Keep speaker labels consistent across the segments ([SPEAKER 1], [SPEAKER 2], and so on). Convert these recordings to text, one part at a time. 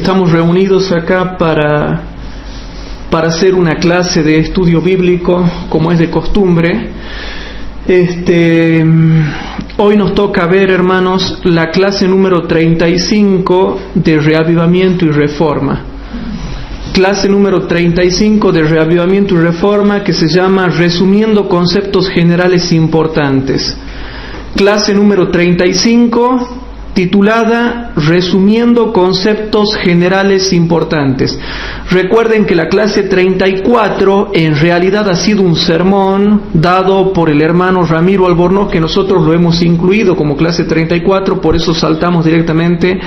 [SPEAKER 1] estamos reunidos acá para hacer una clase de estudio bíblico, como es de costumbre. Hoy nos toca ver, hermanos, la clase número 35 de Reavivamiento y Reforma. Clase número 35 de Reavivamiento y Reforma, que se llama Resumiendo Conceptos Generales Importantes. Clase número 35, titulada Resumiendo Conceptos Generales Importantes. Recuerden que la clase 34 en realidad ha sido un sermón dado por el hermano Ramiro Albornoz, que nosotros lo hemos incluido como clase 34, por eso saltamos directamente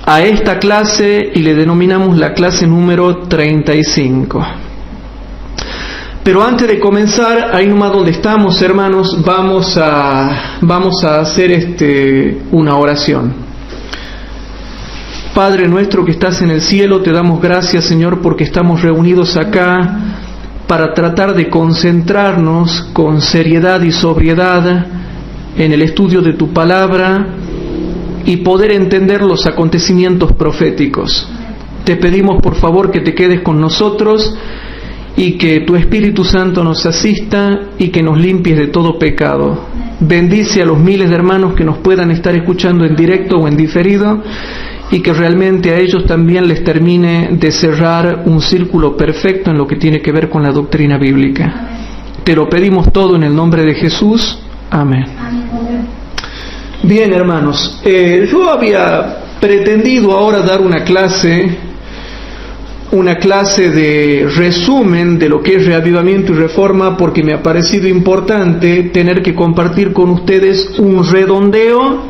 [SPEAKER 1] a esta clase y le denominamos la clase número 35. Pero antes de comenzar, ahí nomás donde estamos, hermanos, vamos a hacer una oración. Padre nuestro que estás en el cielo, te damos gracias, Señor, porque estamos reunidos acá para tratar de concentrarnos con seriedad y sobriedad en el estudio de tu palabra y poder entender los acontecimientos proféticos. Te pedimos, por favor, que te quedes con nosotros y que tu Espíritu Santo nos asista y que nos limpies de todo pecado. Bendice a los miles de hermanos que nos puedan estar escuchando en directo o en diferido y que realmente a ellos también les termine de cerrar un círculo perfecto en lo que tiene que ver con la doctrina bíblica. Te lo pedimos todo en el nombre de Jesús. Amén. Bien, hermanos, yo había pretendido ahora dar una clase de resumen de lo que es Reavivamiento y Reforma, porque me ha parecido importante tener que compartir con ustedes un redondeo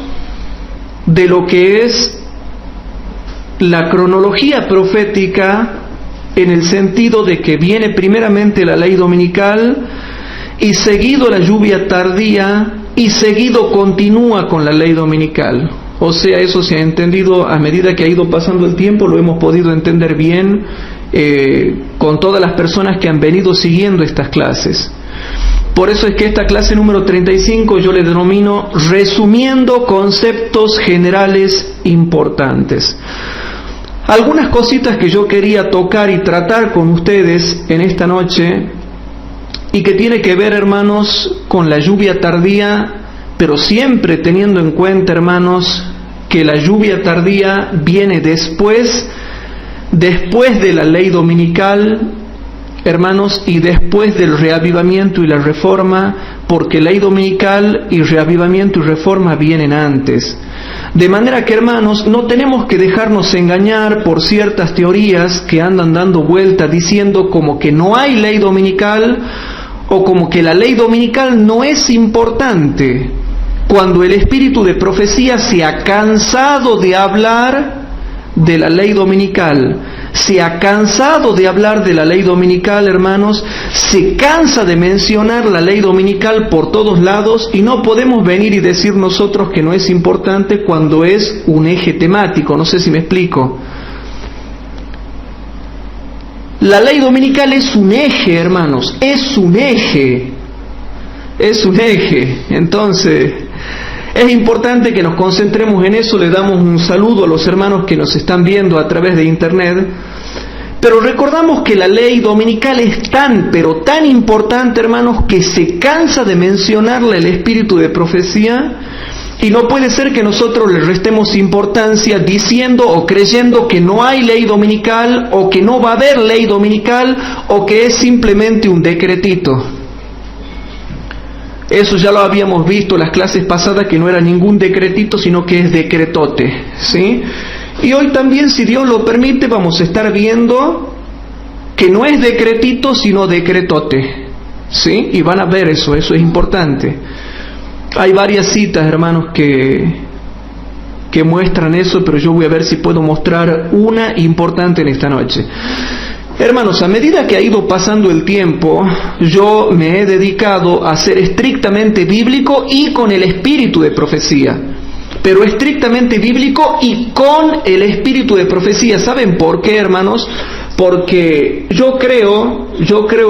[SPEAKER 1] de lo que es la cronología profética, en el sentido de que viene primeramente la ley dominical y seguido la lluvia tardía y seguido continúa con la ley dominical. O sea, eso se ha entendido a medida que ha ido pasando el tiempo, lo hemos podido entender bien con todas las personas que han venido siguiendo estas clases. Por eso es que esta clase número 35 yo le denomino Resumiendo Conceptos Generales Importantes. Algunas cositas que yo quería tocar y tratar con ustedes en esta noche y que tiene que ver, hermanos, con la lluvia tardía, pero siempre teniendo en cuenta, hermanos, que la lluvia tardía viene después de la ley dominical, hermanos, y después del reavivamiento y la reforma, porque ley dominical y reavivamiento y reforma vienen antes. De manera que, hermanos, no tenemos que dejarnos engañar por ciertas teorías que andan dando vuelta diciendo como que no hay ley dominical o como que la ley dominical no es importante, cuando el espíritu de profecía se ha cansado de hablar de la ley dominical, se ha cansado de hablar de la ley dominical, hermanos, se cansa de mencionar la ley dominical por todos lados, y no podemos venir y decir nosotros que no es importante cuando es un eje temático. No sé si me explico. La ley dominical es un eje, hermanos, es un eje. Entonces, es importante que nos concentremos en eso. Le damos un saludo a los hermanos que nos están viendo a través de internet. Pero recordamos que la ley dominical es tan, pero tan importante, hermanos, que se cansa de mencionarla el espíritu de profecía, y no puede ser que nosotros le restemos importancia diciendo o creyendo que no hay ley dominical, o que no va a haber ley dominical, o que es simplemente un decretito. Eso ya lo habíamos visto en las clases pasadas, que no era ningún decretito, sino que es decretote, ¿sí? Y hoy también, si Dios lo permite, vamos a estar viendo que no es decretito, sino decretote, ¿sí? Y van a ver eso es importante. Hay varias citas, hermanos, que muestran eso, pero yo voy a ver si puedo mostrar una importante en esta noche. Hermanos, a medida que ha ido pasando el tiempo, yo me he dedicado a ser estrictamente bíblico y con el espíritu de profecía. Pero estrictamente bíblico y con el espíritu de profecía. ¿Saben por qué, hermanos? Porque yo creo,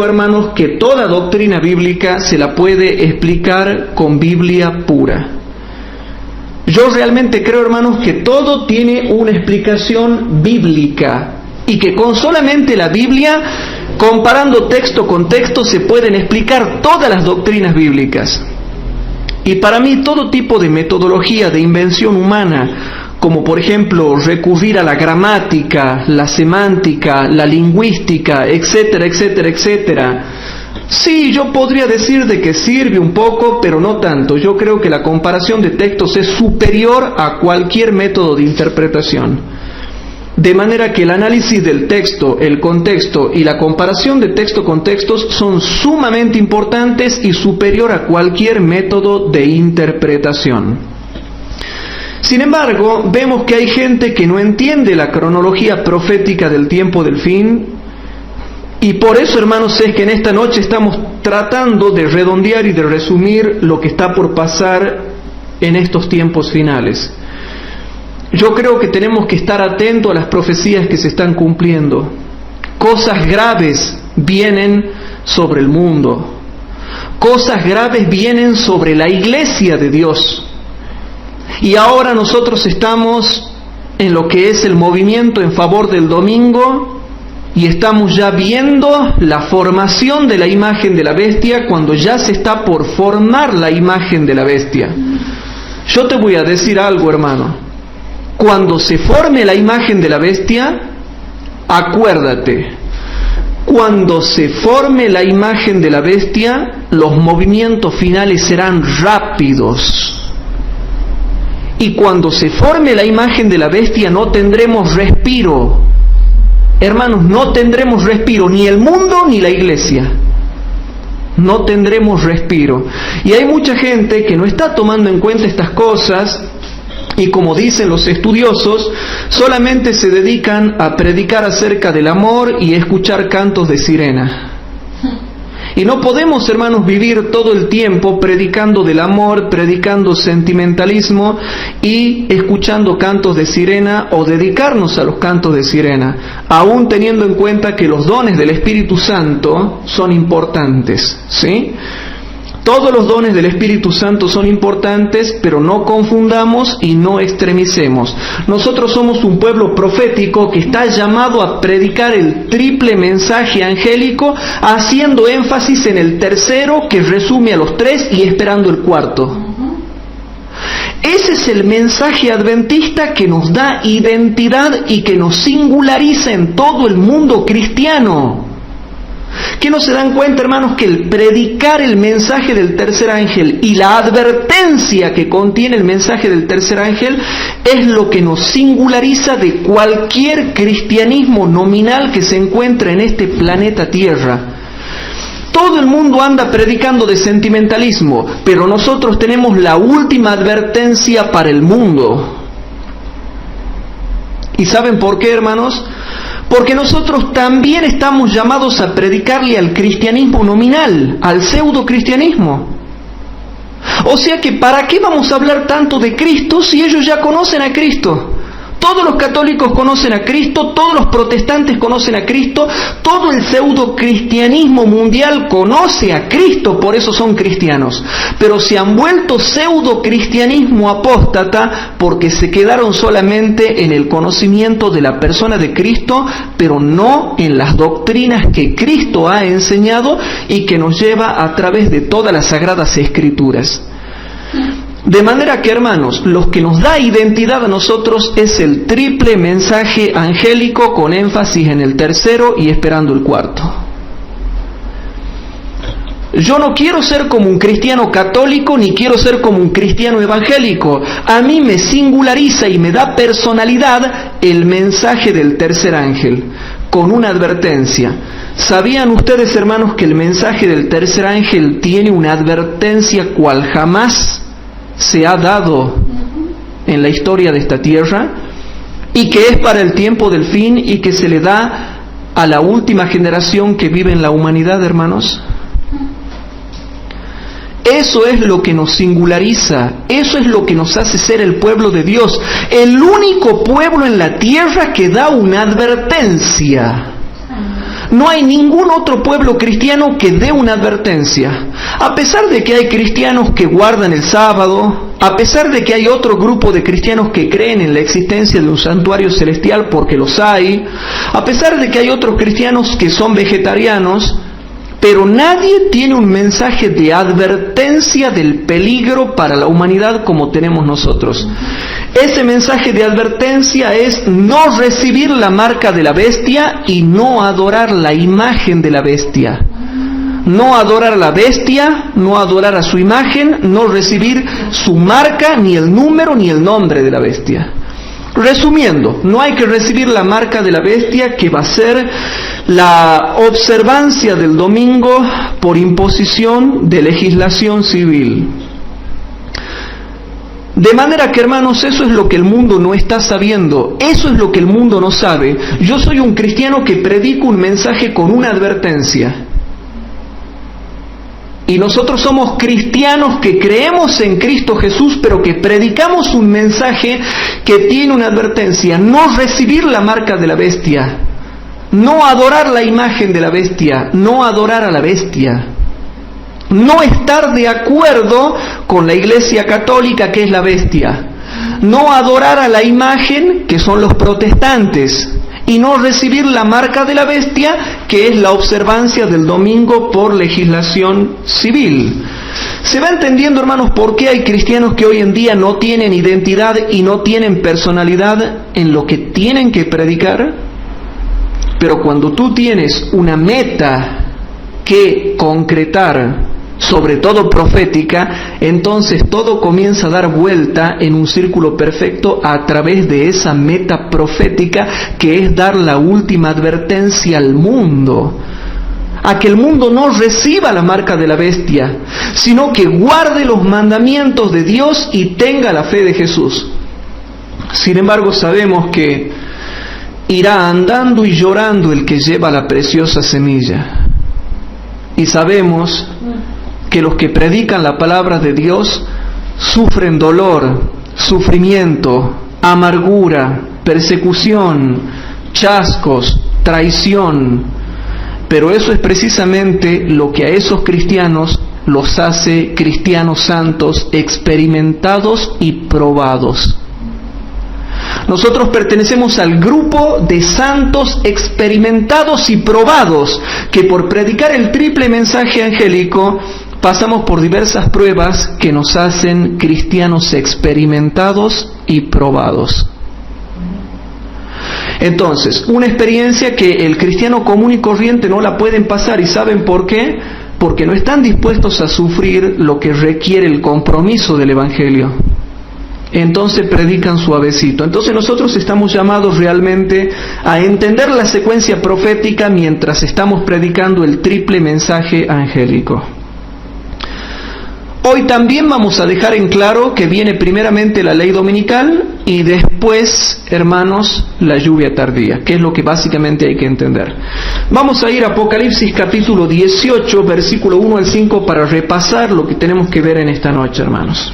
[SPEAKER 1] hermanos, que toda doctrina bíblica se la puede explicar con Biblia pura. Yo realmente creo, hermanos, que todo tiene una explicación bíblica y que con solamente la Biblia, comparando texto con texto, se pueden explicar todas las doctrinas bíblicas. Y para mí todo tipo de metodología de invención humana, como por ejemplo recurrir a la gramática, la semántica, la lingüística, etcétera, etcétera, etcétera, sí, yo podría decir de que sirve un poco, pero no tanto. Yo creo que la comparación de textos es superior a cualquier método de interpretación. De manera que el análisis del texto, el contexto y la comparación de texto con textos son sumamente importantes y superior a cualquier método de interpretación. Sin embargo, vemos que hay gente que no entiende la cronología profética del tiempo del fin, y por eso, hermanos, es que en esta noche estamos tratando de redondear y de resumir lo que está por pasar en estos tiempos finales. Yo creo que tenemos que estar atentos a las profecías que se están cumpliendo. Cosas graves vienen sobre el mundo. Cosas graves vienen sobre la iglesia de Dios. Y ahora nosotros estamos en lo que es el movimiento en favor del domingo y estamos ya viendo la formación de la imagen de la bestia cuando ya se está por formar la imagen de la bestia. Yo te voy a decir algo, hermano. Cuando se forme la imagen de la bestia, acuérdate, cuando se forme la imagen de la bestia, los movimientos finales serán rápidos. Y cuando se forme la imagen de la bestia no tendremos respiro. Hermanos, no tendremos respiro, ni el mundo ni la iglesia. No tendremos respiro. Y hay mucha gente que no está tomando en cuenta estas cosas y, como dicen los estudiosos, solamente se dedican a predicar acerca del amor y escuchar cantos de sirena. Y no podemos, hermanos, vivir todo el tiempo predicando del amor, predicando sentimentalismo y escuchando cantos de sirena o dedicarnos a los cantos de sirena, aún teniendo en cuenta que los dones del Espíritu Santo son importantes, ¿sí? Todos los dones del Espíritu Santo son importantes, pero no confundamos y no extremicemos. Nosotros somos un pueblo profético que está llamado a predicar el triple mensaje angélico, haciendo énfasis en el tercero que resume a los tres y esperando el cuarto. Ese es el mensaje adventista que nos da identidad y que nos singulariza en todo el mundo cristiano. ¿Qué no se dan cuenta, hermanos, que el predicar el mensaje del tercer ángel y la advertencia que contiene el mensaje del tercer ángel es lo que nos singulariza de cualquier cristianismo nominal que se encuentra en este planeta Tierra? Todo el mundo anda predicando de sentimentalismo, pero nosotros tenemos la última advertencia para el mundo. ¿Y saben por qué, hermanos? Porque nosotros también estamos llamados a predicarle al cristianismo nominal, al pseudo cristianismo. O sea que, ¿para qué vamos a hablar tanto de Cristo si ellos ya conocen a Cristo? Todos los católicos conocen a Cristo, todos los protestantes conocen a Cristo, todo el pseudo cristianismo mundial conoce a Cristo, por eso son cristianos. Pero se han vuelto pseudo cristianismo apóstata porque se quedaron solamente en el conocimiento de la persona de Cristo, pero no en las doctrinas que Cristo ha enseñado y que nos lleva a través de todas las sagradas escrituras. De manera que, hermanos, lo que nos da identidad a nosotros es el triple mensaje angélico con énfasis en el tercero y esperando el cuarto. Yo no quiero ser como un cristiano católico ni quiero ser como un cristiano evangélico. A mí me singulariza y me da personalidad el mensaje del tercer ángel, con una advertencia. ¿Sabían ustedes, hermanos, que el mensaje del tercer ángel tiene una advertencia cual jamás se ha dado en la historia de esta tierra, y que es para el tiempo del fin y que se le da a la última generación que vive en la humanidad, hermanos? Eso es lo que nos singulariza, eso es lo que nos hace ser el pueblo de Dios, el único pueblo en la tierra que da una advertencia. No hay ningún otro pueblo cristiano que dé una advertencia. A pesar de que hay cristianos que guardan el sábado, a pesar de que hay otro grupo de cristianos que creen en la existencia de un santuario celestial, porque los hay, a pesar de que hay otros cristianos que son vegetarianos, pero nadie tiene un mensaje de advertencia del peligro para la humanidad como tenemos nosotros. Ese mensaje de advertencia es no recibir la marca de la bestia y no adorar la imagen de la bestia. No adorar a la bestia, no adorar a su imagen, no recibir su marca, ni el número, ni el nombre de la bestia. Resumiendo, no hay que recibir la marca de la bestia, que va a ser la observancia del domingo por imposición de legislación civil. De manera que, hermanos, eso es lo que el mundo no está sabiendo, eso es lo que el mundo no sabe. Yo soy un cristiano que predico un mensaje con una advertencia. Y nosotros somos cristianos que creemos en Cristo Jesús, pero que predicamos un mensaje que tiene una advertencia: no recibir la marca de la bestia, no adorar la imagen de la bestia, no adorar a la bestia, no estar de acuerdo con la Iglesia Católica, que es la bestia, no adorar a la imagen, que son los protestantes, y no recibir la marca de la bestia, que es la observancia del domingo por legislación civil. ¿Se va entendiendo, hermanos, por qué hay cristianos que hoy en día no tienen identidad y no tienen personalidad en lo que tienen que predicar? Pero cuando tú tienes una meta que concretar, sobre todo profética, entonces todo comienza a dar vuelta en un círculo perfecto a través de esa meta profética, que es dar la última advertencia al mundo, a que el mundo no reciba la marca de la bestia, sino que guarde los mandamientos de Dios y tenga la fe de Jesús. Sin embargo, sabemos que irá andando y llorando el que lleva la preciosa semilla, y sabemos que los que predican la palabra de Dios sufren dolor, sufrimiento, amargura, persecución, chascos, traición. Pero eso es precisamente lo que a esos cristianos los hace cristianos santos, experimentados y probados. Nosotros pertenecemos al grupo de santos experimentados y probados, que por predicar el triple mensaje angélico pasamos por diversas pruebas que nos hacen cristianos experimentados y probados. Entonces, una experiencia que el cristiano común y corriente no la pueden pasar. ¿Y saben por qué? Porque no están dispuestos a sufrir lo que requiere el compromiso del Evangelio. Entonces predican suavecito. Entonces nosotros estamos llamados realmente a entender la secuencia profética mientras estamos predicando el triple mensaje angélico. Hoy también vamos a dejar en claro que viene primeramente la ley dominical y después, hermanos, la lluvia tardía, que es lo que básicamente hay que entender. Vamos a ir a Apocalipsis capítulo 18, versículo 1 al 5, para repasar lo que tenemos que ver en esta noche, hermanos.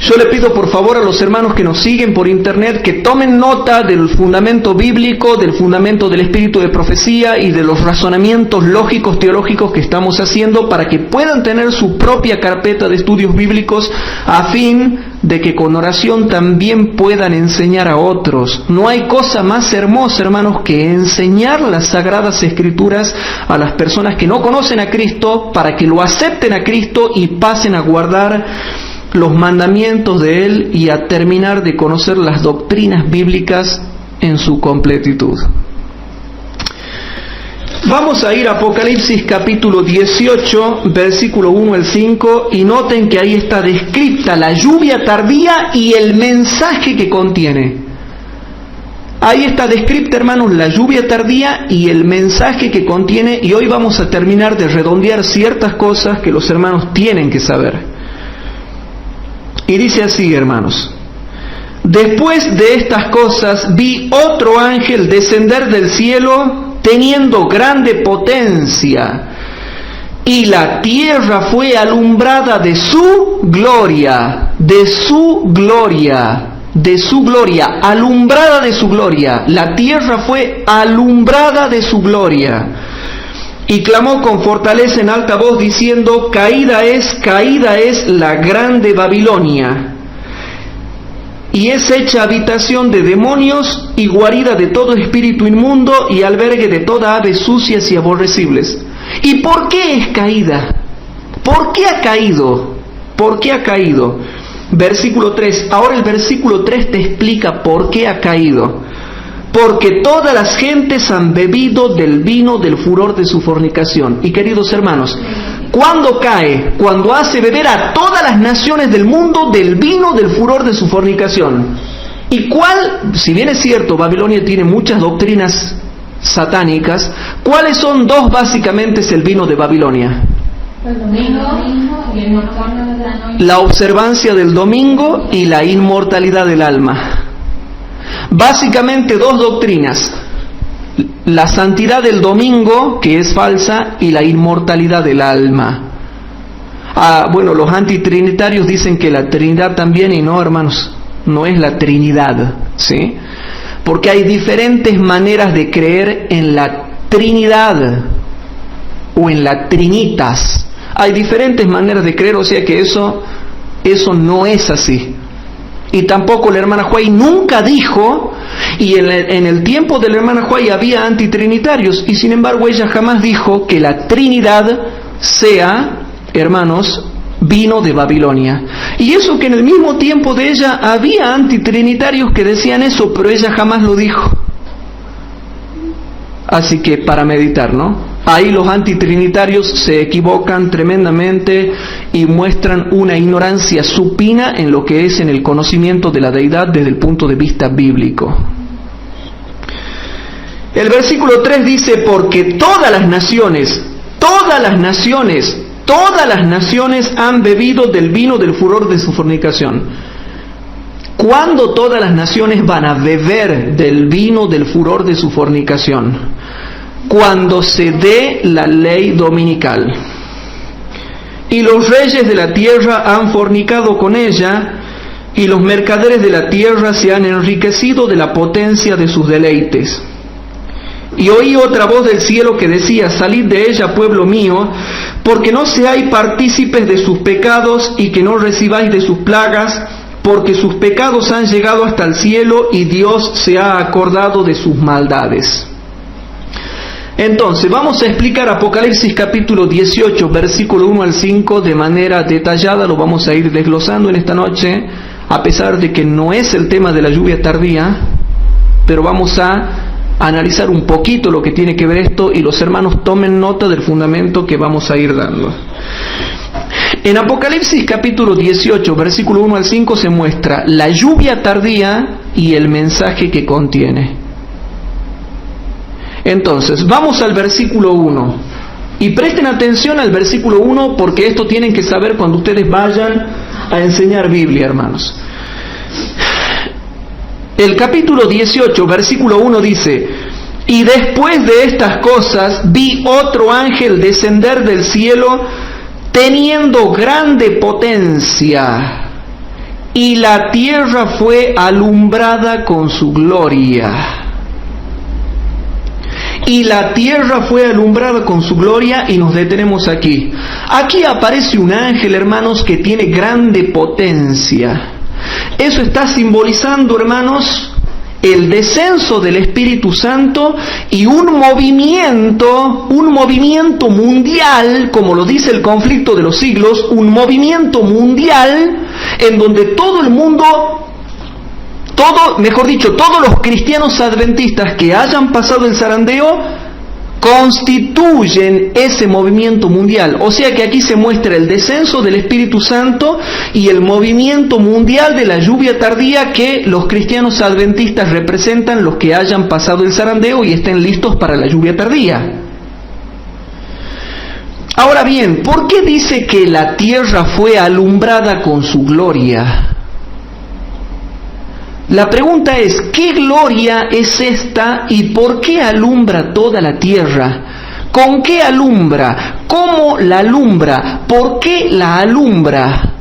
[SPEAKER 1] Yo le pido por favor a los hermanos que nos siguen por internet que tomen nota del fundamento bíblico, del fundamento del espíritu de profecía y de los razonamientos lógicos teológicos que estamos haciendo, para que puedan tener su propia carpeta de estudios bíblicos, a fin de que con oración también puedan enseñar a otros. No hay cosa más hermosa, hermanos, que enseñar las sagradas escrituras a las personas que no conocen a Cristo, para que lo acepten a Cristo y pasen a guardar los mandamientos de Él y a terminar de conocer las doctrinas bíblicas en su completitud. Vamos a ir a Apocalipsis capítulo 18, versículo 1 al 5, y noten que ahí está descrita la lluvia tardía y el mensaje que contiene. Ahí está descrita, hermanos, la lluvia tardía y el mensaje que contiene, y hoy vamos a terminar de redondear ciertas cosas que los hermanos tienen que saber. Y dice así, hermanos: después de estas cosas vi otro ángel descender del cielo teniendo grande potencia, y la tierra fue alumbrada de su gloria, de su gloria, alumbrada de su gloria. La tierra fue alumbrada de su gloria. Y clamó con fortaleza en alta voz diciendo: caída es la grande Babilonia, y es hecha habitación de demonios y guarida de todo espíritu inmundo y albergue de toda ave sucias y aborrecibles. ¿Y por qué es caída? ¿Por qué ha caído? ¿Por qué ha caído? Versículo 3. Ahora el versículo 3 te explica por qué ha caído. Porque todas las gentes han bebido del vino del furor de su fornicación. Y queridos hermanos, ¿cuándo cae? Cuando hace beber a todas las naciones del mundo del vino del furor de su fornicación. ¿Y cuál? Si bien es cierto, Babilonia tiene muchas doctrinas satánicas, ¿cuáles son dos básicamente el vino de Babilonia?
[SPEAKER 2] El domingo y el nocturno de la noche.
[SPEAKER 1] La observancia del domingo y la inmortalidad del alma. Básicamente dos doctrinas: la santidad del domingo, que es falsa, y la inmortalidad del alma. Bueno, los antitrinitarios dicen que la Trinidad también, y no, hermanos, no es la Trinidad, ¿sí? Porque hay diferentes maneras de creer en la Trinidad o en la Trinitas. Hay diferentes maneras de creer, o sea que eso no es así. Y tampoco la hermana Huay nunca dijo, y en el tiempo de la hermana Huay había antitrinitarios, y sin embargo ella jamás dijo que la Trinidad sea, hermanos, vino de Babilonia. Y eso que en el mismo tiempo de ella había antitrinitarios que decían eso, pero ella jamás lo dijo. Así que para meditar, ¿no? Ahí los antitrinitarios se equivocan tremendamente y muestran una ignorancia supina en lo que es en el conocimiento de la deidad desde el punto de vista bíblico. El versículo 3 dice: porque todas las naciones han bebido del vino del furor de su fornicación. ¿Cuándo todas las naciones van a beber del vino del furor de su fornicación? Cuando se dé la ley dominical. Y los reyes de la tierra han fornicado con ella, y los mercaderes de la tierra se han enriquecido de la potencia de sus deleites. Y oí otra voz del cielo que decía: salid de ella, pueblo mío, porque no seáis partícipes de sus pecados, y que no recibáis de sus plagas, porque sus pecados han llegado hasta el cielo, y Dios se ha acordado de sus maldades. Entonces, vamos a explicar Apocalipsis capítulo 18, versículo 1 al 5 de manera detallada. Lo vamos a ir desglosando en esta noche, a pesar de que no es el tema de la lluvia tardía, pero vamos a analizar un poquito lo que tiene que ver esto, y los hermanos tomen nota del fundamento que vamos a ir dando. En Apocalipsis capítulo 18, versículo 1 al 5 se muestra la lluvia tardía y el mensaje que contiene. Entonces, vamos al versículo 1. Y presten atención al versículo 1, porque esto tienen que saber cuando ustedes vayan a enseñar Biblia, hermanos. El capítulo 18, versículo 1 dice: y después de estas cosas vi otro ángel descender del cielo, teniendo grande potencia, y la tierra fue alumbrada con su gloria. Y la tierra fue alumbrada con su gloria, y nos detenemos aquí. Aquí aparece un ángel, hermanos, que tiene grande potencia. Eso está simbolizando, hermanos, el descenso del Espíritu Santo y un movimiento mundial, como lo dice el conflicto de los siglos, un movimiento mundial en donde todo el mundo, todos los cristianos adventistas que hayan pasado el zarandeo constituyen ese movimiento mundial. O sea que aquí se muestra el descenso del Espíritu Santo y el movimiento mundial de la lluvia tardía que los cristianos adventistas representan, los que hayan pasado el zarandeo y estén listos para la lluvia tardía. Ahora bien, ¿por qué dice que la tierra fue alumbrada con su gloria? La pregunta es, ¿qué gloria es esta y por qué alumbra toda la tierra? ¿Con qué alumbra? ¿Cómo la alumbra? ¿Por qué la alumbra?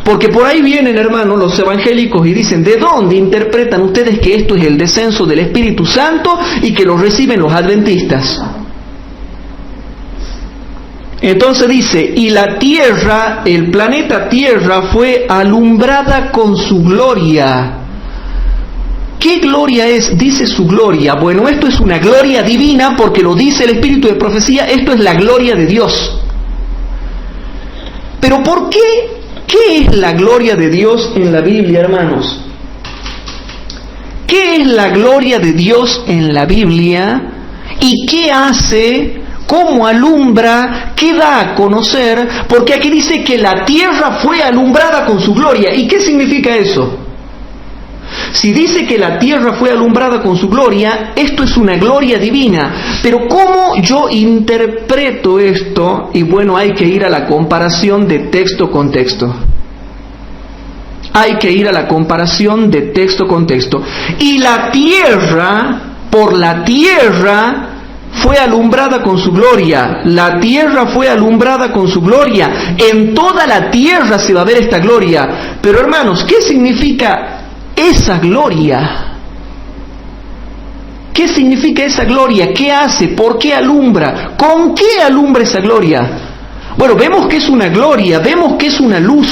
[SPEAKER 1] Porque por ahí vienen, hermanos, los evangélicos y dicen, ¿de dónde interpretan ustedes que esto es el descenso del Espíritu Santo y que lo reciben los adventistas? Entonces dice, y la tierra, el planeta Tierra fue alumbrada con su gloria. ¿Qué gloria es? Dice su gloria. Bueno, esto es una gloria divina porque lo dice el Espíritu de profecía, esto es la gloria de Dios. Pero ¿por qué? ¿Qué es la gloria de Dios en la Biblia, hermanos? ¿Qué es la gloria de Dios en la Biblia? ¿Y qué hace? ¿Cómo alumbra? ¿Qué da a conocer? Porque aquí dice que la tierra fue alumbrada con su gloria. ¿Y qué significa eso? Si dice que la tierra fue alumbrada con su gloria, esto es una gloria divina. Pero ¿cómo yo interpreto esto? Y bueno, hay que ir a la comparación de texto con texto. Hay que ir a la comparación de texto con texto. Y la tierra, por la tierra, fue alumbrada con su gloria. La tierra fue alumbrada con su gloria. En toda la tierra se va a ver esta gloria. Pero hermanos, ¿qué significa esa gloria? ¿Qué significa esa gloria? ¿Qué hace? ¿Por qué alumbra? ¿Con qué alumbra esa gloria? Bueno, vemos que es una gloria, vemos que es una luz,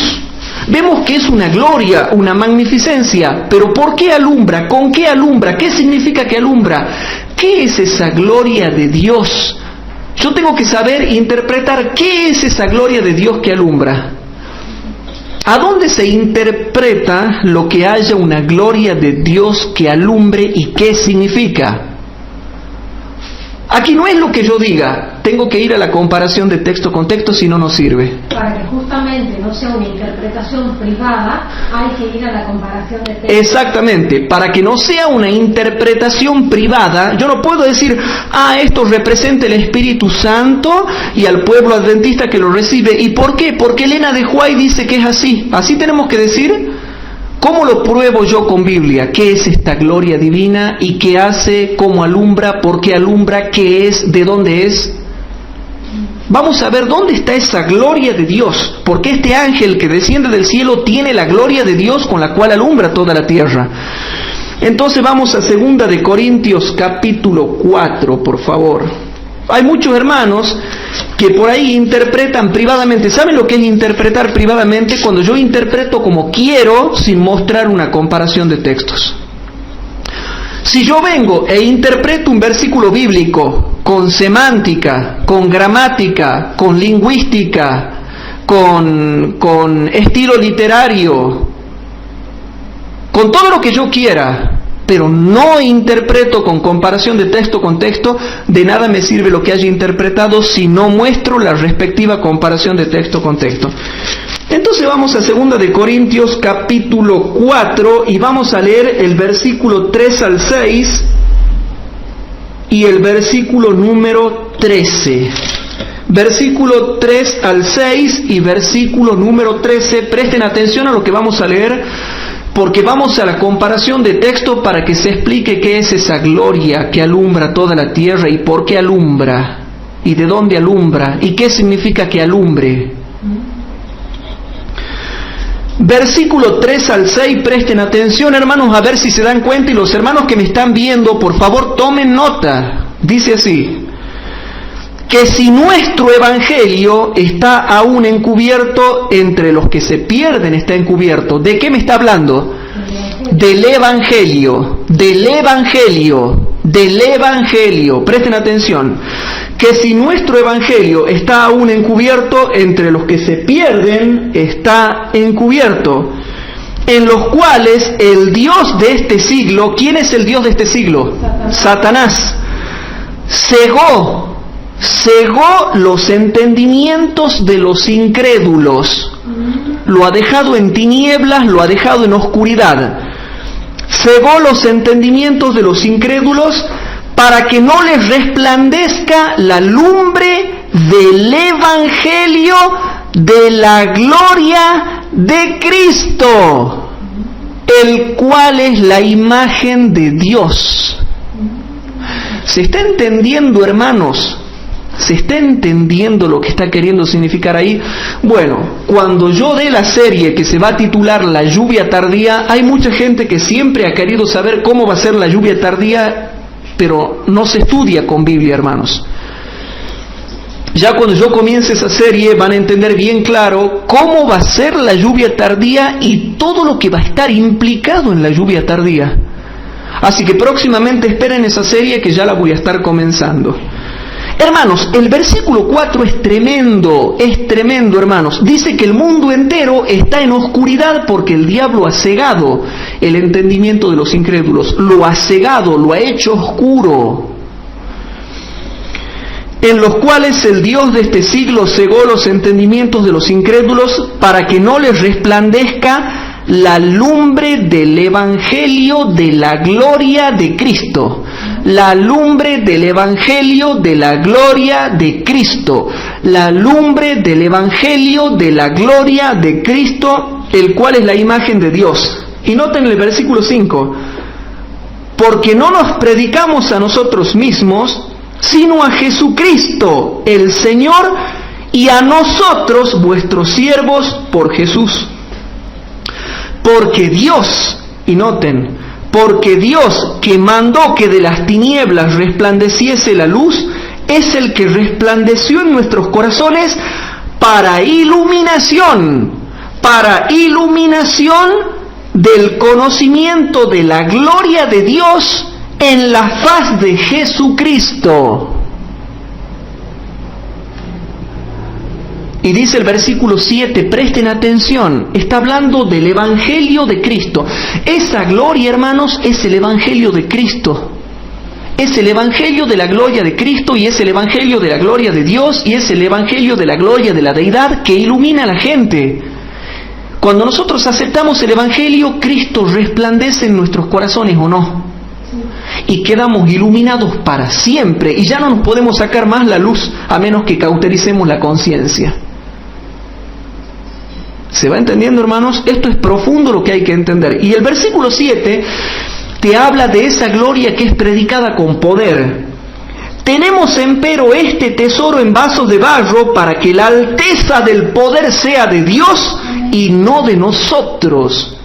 [SPEAKER 1] vemos que es una gloria, una magnificencia, pero ¿por qué alumbra? ¿Con qué alumbra? ¿Qué significa que alumbra? ¿Qué es esa gloria de Dios? Yo tengo que saber interpretar qué es esa gloria de Dios que alumbra. ¿A dónde se interpreta lo que haya una gloria de Dios que alumbre y qué significa? Aquí no es lo que yo diga, tengo que ir a la comparación de texto con texto, si no, no sirve.
[SPEAKER 2] Para que justamente no sea una interpretación privada, hay que ir a la comparación de texto.
[SPEAKER 1] Exactamente, para que no sea una interpretación privada, yo no puedo decir, esto representa el Espíritu Santo y al pueblo adventista que lo recibe. ¿Y por qué? Porque Elena de Huay dice que es así. ¿Así tenemos que decir? ¿Cómo lo pruebo yo con Biblia? ¿Qué es esta gloria divina? ¿Y qué hace? ¿Cómo alumbra? ¿Por qué alumbra? ¿Qué es? ¿De dónde es? Vamos a ver dónde está esa gloria de Dios. Porque este ángel que desciende del cielo tiene la gloria de Dios con la cual alumbra toda la tierra. Entonces vamos a 2 de Corintios capítulo 4, por favor. Hay muchos hermanos que por ahí interpretan privadamente. ¿Saben lo que es interpretar privadamente? Cuando yo interpreto como quiero sin mostrar una comparación de textos. Si yo vengo e interpreto un versículo bíblico con semántica, con gramática, con lingüística, con estilo literario, con todo lo que yo quiera, pero no interpreto con comparación de texto con texto, de nada me sirve lo que haya interpretado si no muestro la respectiva comparación de texto con texto. Entonces vamos a 2 de Corintios capítulo 4 y vamos a leer el versículo 3 al 6 y el versículo número 13. Versículo 3 al 6 y versículo número 13. Presten atención a lo que vamos a leer, porque vamos a la comparación de texto para que se explique qué es esa gloria que alumbra toda la tierra y por qué alumbra, y de dónde alumbra, y qué significa que alumbre. Versículo 3 al 6, presten atención, hermanos, a ver si se dan cuenta, y los hermanos que me están viendo, por favor, tomen nota. Dice así: que si nuestro evangelio está aún encubierto, entre los que se pierden está encubierto. ¿De qué me está hablando? Del evangelio, del evangelio, del evangelio. Presten atención. Que si nuestro evangelio está aún encubierto, entre los que se pierden está encubierto, en los cuales el Dios de este siglo, ¿quién es el Dios de este siglo? Satanás. Cegó los entendimientos de los incrédulos, lo ha dejado en tinieblas, lo ha dejado en oscuridad. Cegó los entendimientos de los incrédulos para que no les resplandezca la lumbre del evangelio de la gloria de Cristo, el cual es la imagen de Dios. ¿Se está entendiendo, hermanos? ¿Se está entendiendo lo que está queriendo significar ahí? Bueno, cuando yo dé la serie que se va a titular La lluvia tardía, hay mucha gente que siempre ha querido saber cómo va a ser la lluvia tardía, pero no se estudia con Biblia, hermanos. Ya cuando yo comience esa serie van a entender bien claro cómo va a ser la lluvia tardía y todo lo que va a estar implicado en la lluvia tardía. Así que próximamente esperen esa serie que ya la voy a estar comenzando. Hermanos, el versículo 4 es tremendo, hermanos. Dice que el mundo entero está en oscuridad porque el diablo ha cegado el entendimiento de los incrédulos. Lo ha cegado, lo ha hecho oscuro. En los cuales el Dios de este siglo cegó los entendimientos de los incrédulos para que no les resplandezca la lumbre del Evangelio de la gloria de Cristo. La lumbre del Evangelio de la gloria de Cristo. La lumbre del Evangelio de la gloria de Cristo, el cual es la imagen de Dios. Y noten el versículo 5. Porque no nos predicamos a nosotros mismos, sino a Jesucristo, el Señor, y a nosotros, vuestros siervos, por Jesús. Porque Dios, y noten, porque Dios que mandó que de las tinieblas resplandeciese la luz, es el que resplandeció en nuestros corazones para iluminación del conocimiento de la gloria de Dios en la faz de Jesucristo. Y dice el versículo 7, presten atención, está hablando del Evangelio de Cristo. Esa gloria, hermanos, es el Evangelio de Cristo. Es el Evangelio de la gloria de Cristo y es el Evangelio de la gloria de Dios y es el Evangelio de la gloria de la deidad que ilumina a la gente. Cuando nosotros aceptamos el Evangelio, Cristo resplandece en nuestros corazones, ¿o no? Y quedamos iluminados para siempre y ya no nos podemos sacar más la luz a menos que cautericemos la conciencia. ¿Se va entendiendo, hermanos? Esto es profundo lo que hay que entender. Y el versículo 7 te habla de esa gloria que es predicada con poder. Tenemos empero este tesoro en vasos de barro para que la alteza del poder sea de Dios y no de nosotros.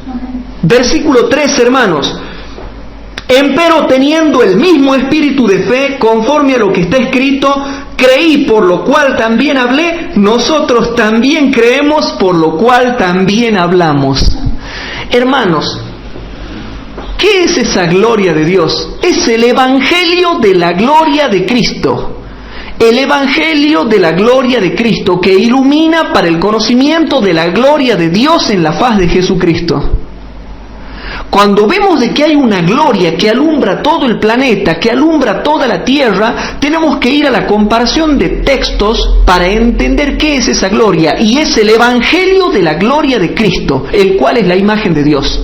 [SPEAKER 1] Versículo 3, hermanos. Empero teniendo el mismo espíritu de fe, conforme a lo que está escrito, creí, por lo cual también hablé, nosotros también creemos, por lo cual también hablamos. Hermanos, ¿qué es esa gloria de Dios? Es el Evangelio de la gloria de Cristo. El Evangelio de la gloria de Cristo que ilumina para el conocimiento de la gloria de Dios en la faz de Jesucristo. Cuando vemos de que hay una gloria que alumbra todo el planeta, que alumbra toda la tierra, tenemos que ir a la comparación de textos para entender qué es esa gloria. Y es el Evangelio de la gloria de Cristo, el cual es la imagen de Dios.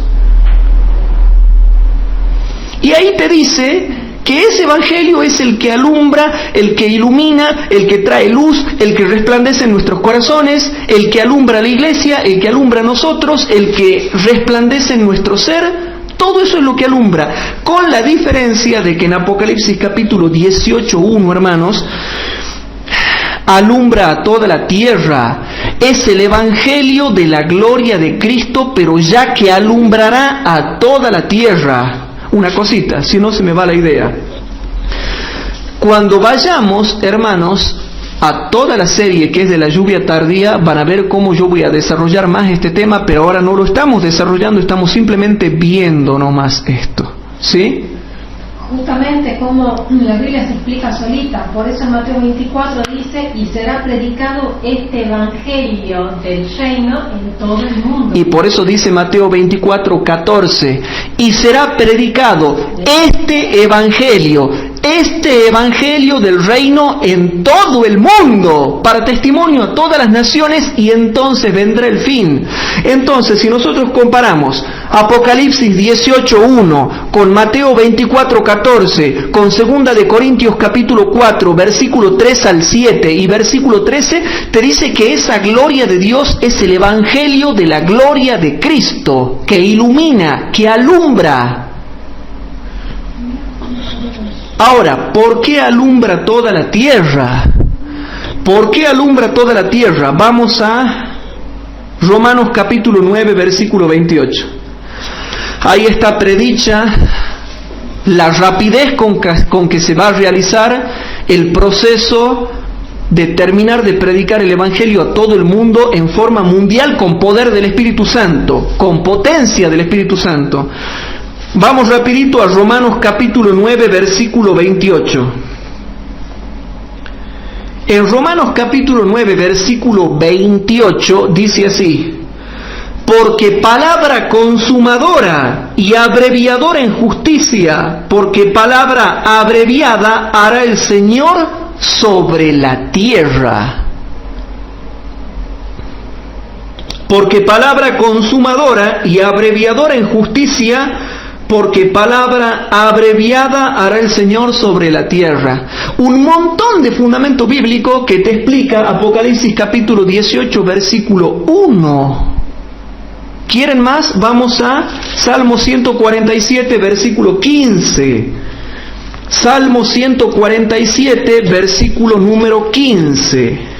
[SPEAKER 1] Y ahí te dice que ese Evangelio es el que alumbra, el que ilumina, el que trae luz, el que resplandece en nuestros corazones, el que alumbra a la iglesia, el que alumbra a nosotros, el que resplandece en nuestro ser. Todo eso es lo que alumbra, con la diferencia de que en Apocalipsis capítulo 18:1, hermanos, alumbra a toda la tierra. Es el Evangelio de la gloria de Cristo, pero ya que alumbrará a toda la tierra. Una cosita, si no se me va la idea. Cuando vayamos, hermanos, a toda la serie que es de la lluvia tardía, van a ver cómo yo voy a desarrollar más este tema, pero ahora no lo estamos desarrollando, estamos simplemente viendo nomás esto, ¿sí?
[SPEAKER 2] Justamente como la Biblia se explica solita, por eso en Mateo 24 dice, y será predicado este Evangelio del reino en todo el mundo.
[SPEAKER 1] Y por eso dice Mateo 24:14, y será predicado este Evangelio del reino en todo el mundo, para testimonio a todas las naciones, y entonces vendrá el fin. Entonces, si nosotros comparamos Apocalipsis 18:1 con Mateo 24:14, con 2 de Corintios capítulo 4, versículo 3 al 7 y versículo 13, te dice que esa gloria de Dios es el Evangelio de la gloria de Cristo, que ilumina, que alumbra. Ahora, ¿por qué alumbra toda la tierra? ¿Por qué alumbra toda la tierra? Vamos a Romanos capítulo 9, versículo 28. Ahí está predicha la rapidez con que se va a realizar el proceso de terminar de predicar el Evangelio a todo el mundo en forma mundial con poder del Espíritu Santo, con potencia del Espíritu Santo. Vamos rapidito a Romanos capítulo 9, versículo 28. En Romanos capítulo 9, versículo 28 dice así: porque palabra consumadora y abreviadora en justicia, porque palabra abreviada hará el Señor sobre la tierra. Porque palabra consumadora y abreviadora en justicia, porque palabra abreviada hará el Señor sobre la tierra. Un montón de fundamento bíblico que te explica Apocalipsis capítulo 18, versículo 1. ¿Quieren más? Vamos a Salmo 147, versículo 15. Salmo 147, versículo número 15.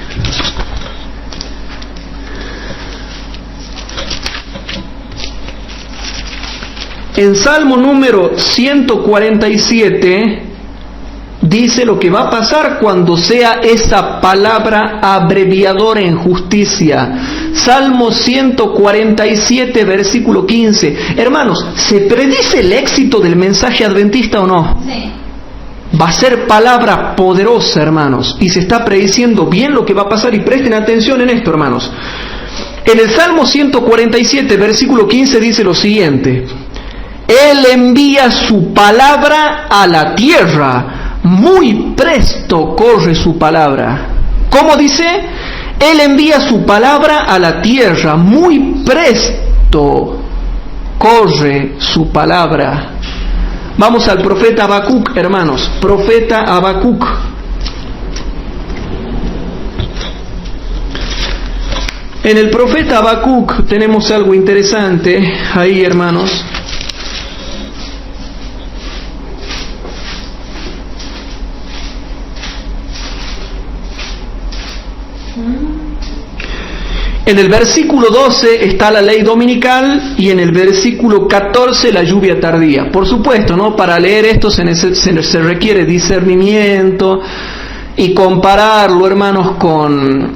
[SPEAKER 1] En Salmo número 147 dice lo que va a pasar cuando sea esa palabra abreviadora en justicia. Salmo 147, versículo 15. Hermanos, ¿se predice el éxito del mensaje adventista o no? Sí. Va a ser palabra poderosa, hermanos, y se está prediciendo bien lo que va a pasar, y presten atención en esto, hermanos. En el Salmo 147, versículo 15 dice lo siguiente: Él envía su palabra a la tierra, muy presto corre su palabra. ¿Cómo dice? Él envía su palabra a la tierra, muy presto corre su palabra. Vamos al profeta Habacuc, hermanos. Profeta Habacuc. En el profeta Habacuc tenemos algo interesante ahí, hermanos. En el versículo 12 está la ley dominical y en el versículo 14 la lluvia tardía. Por supuesto, ¿no? Para leer esto se requiere discernimiento y compararlo, hermanos,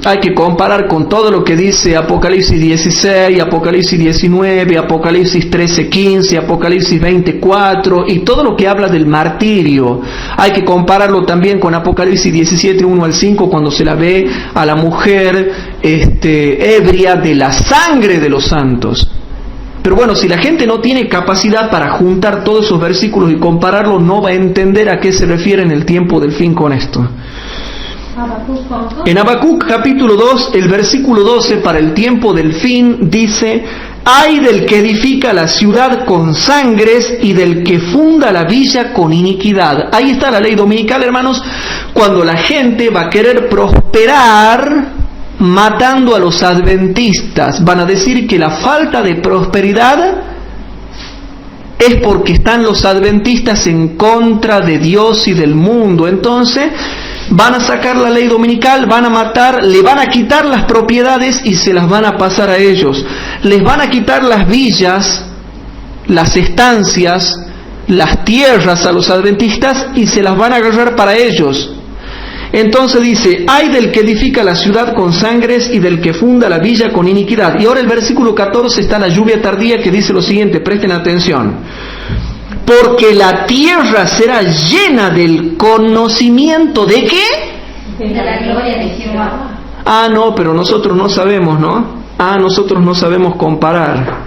[SPEAKER 1] hay que comparar con todo lo que dice Apocalipsis 16, Apocalipsis 19, Apocalipsis 13, 15, Apocalipsis 24 y todo lo que habla del martirio. Hay que compararlo también con Apocalipsis 17, 1 al 5, cuando se la ve a la mujer ebria de la sangre de los santos. Pero bueno, si la gente no tiene capacidad para juntar todos esos versículos y compararlos, no va a entender a qué se refiere en el tiempo del fin con esto. En Habacuc capítulo 2, el versículo 12, para el tiempo del fin, dice: ay del que edifica la ciudad con sangres y del que funda la villa con iniquidad. Ahí está la ley dominical, hermanos, cuando la gente va a querer prosperar matando a los adventistas. Van a decir que la falta de prosperidad es porque están los adventistas en contra de Dios y del mundo. Entonces van a sacar la ley dominical, van a matar, le van a quitar las propiedades y se las van a pasar a ellos. Les van a quitar las villas, las estancias, las tierras a los adventistas y se las van a agarrar para ellos. Entonces dice: ay del que edifica la ciudad con sangres y del que funda la villa con iniquidad. Y ahora el versículo 14 está la lluvia tardía, que dice lo siguiente, presten atención: porque la tierra será llena del conocimiento ¿de qué? De la gloria de Jehová. Ah, no, pero nosotros no sabemos, ¿no? Nosotros no sabemos comparar.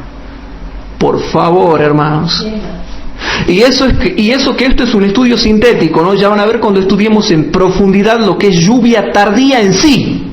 [SPEAKER 1] Por favor, hermanos. Y eso que esto es un estudio sintético, ¿no? Ya van a ver cuando estudiemos en profundidad lo que es lluvia tardía en sí.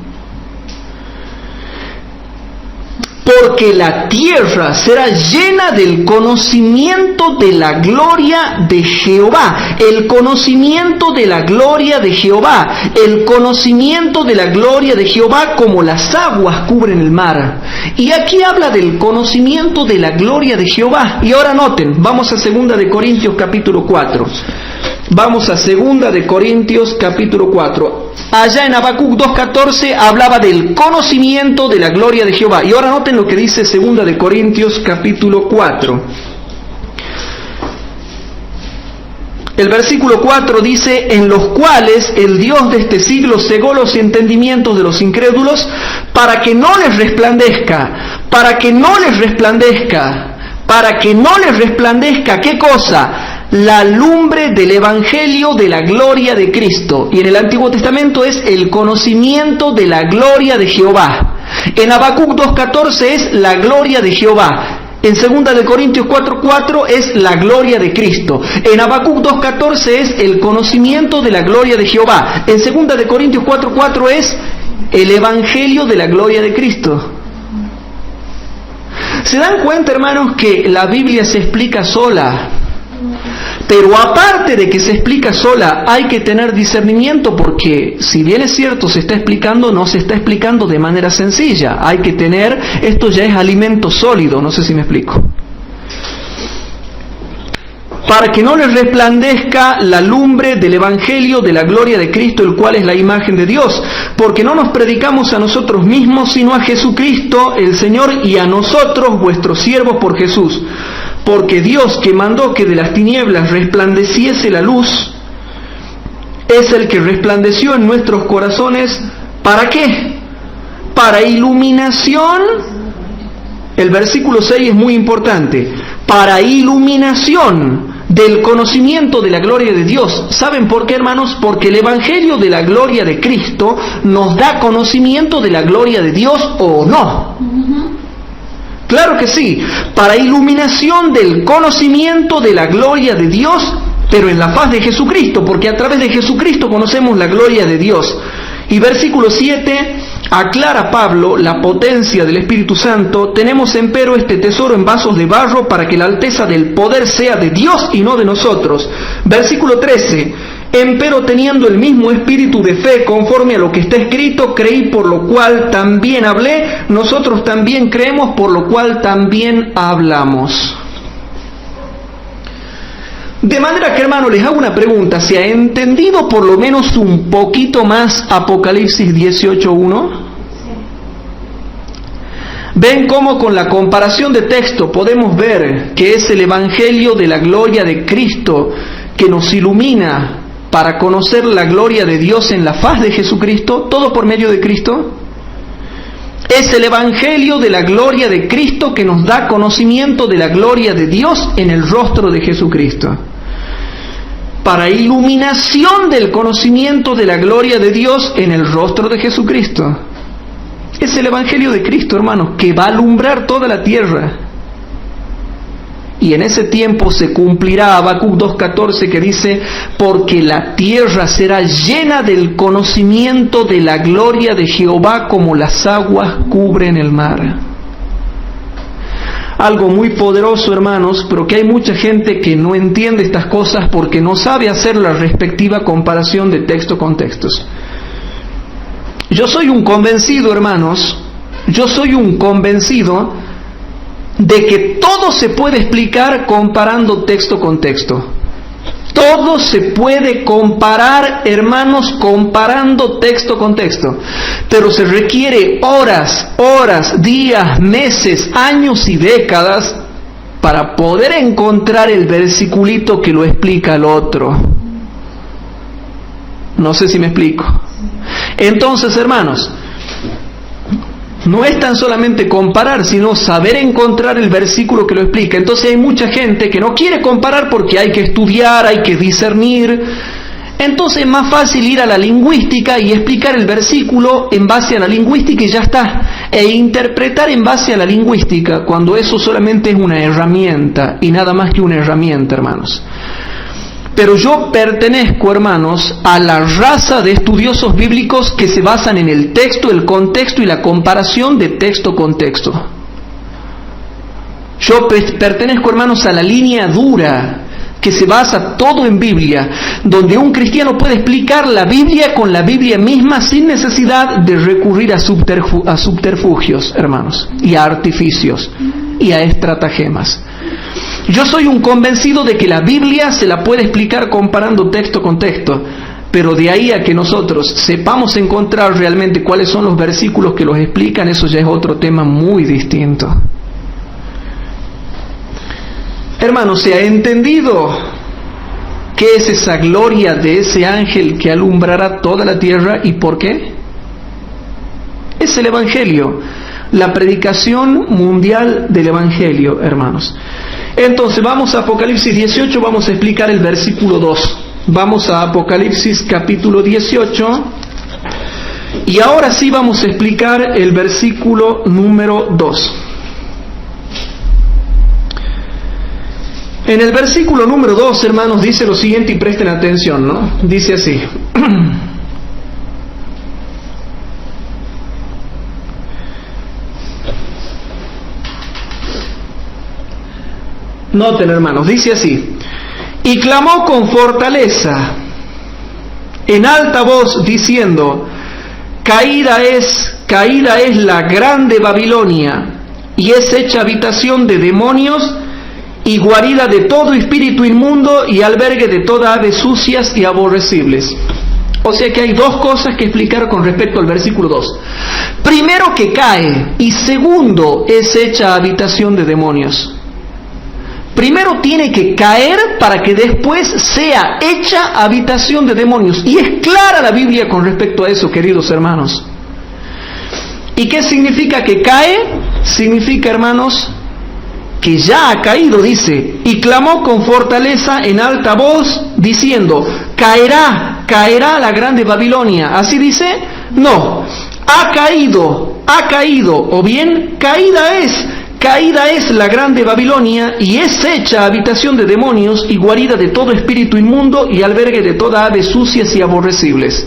[SPEAKER 1] Porque la tierra será llena del conocimiento de la gloria de Jehová. El conocimiento de la gloria de Jehová. El conocimiento de la gloria de Jehová como las aguas cubren el mar. Y aquí habla del conocimiento de la gloria de Jehová. Y ahora noten, vamos a 2 de Corintios capítulo 4. Vamos a 2 de Corintios capítulo 4. Allá en Habacuc 2:14 hablaba del conocimiento de la gloria de Jehová. Y ahora noten lo que dice 2 de Corintios capítulo 4. El versículo 4 dice: en los cuales el Dios de este siglo cegó los entendimientos de los incrédulos para que no les resplandezca, ¿qué cosa? La lumbre del Evangelio de la gloria de Cristo. Y en el Antiguo Testamento es el conocimiento de la gloria de Jehová. En Habacuc 2:14 es la gloria de Jehová. En 2 de Corintios 4:4 es la gloria de Cristo. En Habacuc 2:14 es el conocimiento de la gloria de Jehová. En 2 de Corintios 4:4 es el Evangelio de la gloria de Cristo. ¿Se dan cuenta, hermanos, que la Biblia se explica sola? Pero aparte de que se explica sola, hay que tener discernimiento, porque si bien es cierto se está explicando, no se está explicando de manera sencilla. Hay que tener, esto ya es alimento sólido, no sé si me explico. Para que no les resplandezca la lumbre del Evangelio de la gloria de Cristo, el cual es la imagen de Dios. Porque no nos predicamos a nosotros mismos, sino a Jesucristo el Señor, y a nosotros vuestros siervos por Jesús. Porque Dios, que mandó que de las tinieblas resplandeciese la luz, es el que resplandeció en nuestros corazones. ¿Para qué? Para iluminación. El versículo 6 es muy importante. Para iluminación del conocimiento de la gloria de Dios. ¿Saben por qué, hermanos? Porque el Evangelio de la gloria de Cristo nos da conocimiento de la gloria de Dios, ¿o no? Claro que sí, para iluminación del conocimiento de la gloria de Dios, pero en la faz de Jesucristo, porque a través de Jesucristo conocemos la gloria de Dios. Y versículo 7, aclara Pablo la potencia del Espíritu Santo: tenemos empero este tesoro en vasos de barro, para que la alteza del poder sea de Dios y no de nosotros. Versículo 13, empero teniendo el mismo espíritu de fe, conforme a lo que está escrito, creí, por lo cual también hablé, nosotros también creemos, por lo cual también hablamos. De manera que, hermano, les hago una pregunta: ¿se ha entendido por lo menos un poquito más Apocalipsis 18:1? ¿Ven cómo con la comparación de texto podemos ver que es el Evangelio de la gloria de Cristo que nos ilumina para conocer la gloria de Dios en la faz de Jesucristo, todo por medio de Cristo? Es el Evangelio de la gloria de Cristo que nos da conocimiento de la gloria de Dios en el rostro de Jesucristo. Para iluminación del conocimiento de la gloria de Dios en el rostro de Jesucristo. Es el Evangelio de Cristo, hermanos, que va a alumbrar toda la tierra. Y en ese tiempo se cumplirá Habacuc 2:14, que dice: porque la tierra será llena del conocimiento de la gloria de Jehová, como las aguas cubren el mar. Algo muy poderoso, hermanos, pero que hay mucha gente que no entiende estas cosas porque no sabe hacer la respectiva comparación de texto con textos. Yo soy un convencido, hermanos, de que todo se puede explicar comparando texto con texto. Todo se puede comparar, hermanos, comparando texto con texto. Pero se requiere horas, días, meses, años y décadas para poder encontrar el versiculito que lo explica al otro. No sé si me explico. Entonces, hermanos, no es tan solamente comparar, sino saber encontrar el versículo que lo explica. Entonces hay mucha gente que no quiere comparar porque hay que estudiar, hay que discernir. Entonces es más fácil ir a la lingüística y explicar el versículo en base a la lingüística y ya está. E interpretar en base a la lingüística, cuando eso solamente es una herramienta y nada más que una herramienta, hermanos. Pero yo pertenezco, hermanos, a la raza de estudiosos bíblicos que se basan en el texto, el contexto y la comparación de texto con texto. Yo pertenezco, hermanos, a la línea dura que se basa todo en Biblia, donde un cristiano puede explicar la Biblia con la Biblia misma sin necesidad de recurrir a subterfugios, hermanos, y a artificios y a estratagemas. Yo soy un convencido de que la Biblia se la puede explicar comparando texto con texto, pero de ahí a que nosotros sepamos encontrar realmente cuáles son los versículos que los explican, eso ya es otro tema muy distinto. Hermanos, ¿se ha entendido qué es esa gloria de ese ángel que alumbrará toda la tierra y por qué? Es el Evangelio, la predicación mundial del Evangelio, hermanos. Entonces vamos a Apocalipsis 18, vamos a explicar el versículo 2. Vamos a Apocalipsis capítulo 18 y ahora sí vamos a explicar el versículo número 2. En el versículo número 2, hermanos, dice lo siguiente y presten atención, ¿no? Dice así. Noten, hermanos, dice así: y clamó con fortaleza, en alta voz, diciendo: caída es la grande Babilonia, y es hecha habitación de demonios, y guarida de todo espíritu inmundo, y albergue de toda ave sucias y aborrecibles. O sea que hay dos cosas que explicar con respecto al versículo 2. Primero, que cae, y segundo, es hecha habitación de demonios. Primero tiene que caer para que después sea hecha habitación de demonios. Y es clara la Biblia con respecto a eso, queridos hermanos. ¿Y qué significa que cae? Significa, hermanos, que ya ha caído, dice, y clamó con fortaleza en alta voz, diciendo: caerá la grande Babilonia. ¿Así dice? No, ha caído, o bien caída es la grande Babilonia, y es hecha habitación de demonios, y guarida de todo espíritu inmundo, y albergue de toda ave sucias y aborrecibles.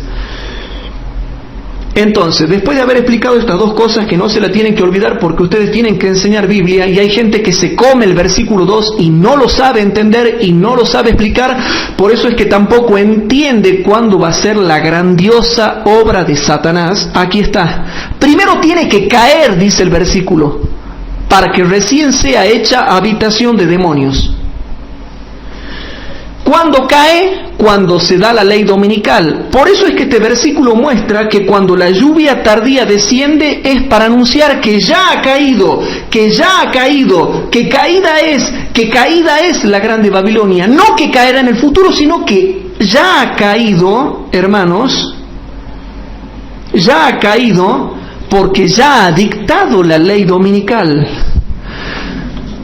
[SPEAKER 1] Entonces, después de haber explicado estas dos cosas, que no se la tienen que olvidar porque ustedes tienen que enseñar Biblia, y hay gente que se come el versículo 2 y no lo sabe entender y no lo sabe explicar, por eso es que tampoco entiende cuándo va a ser la grandiosa obra de Satanás. Aquí está. Primero tiene que caer, dice el versículo, para que recién sea hecha habitación de demonios. ¿Cuándo cae? Cuando se da la ley dominical. Por eso es que este versículo muestra que cuando la lluvia tardía desciende es para anunciar que ya ha caído, que caída es la grande Babilonia. No que caerá en el futuro, sino que ya ha caído, hermanos, ya ha caído porque ya ha dictado la ley dominical.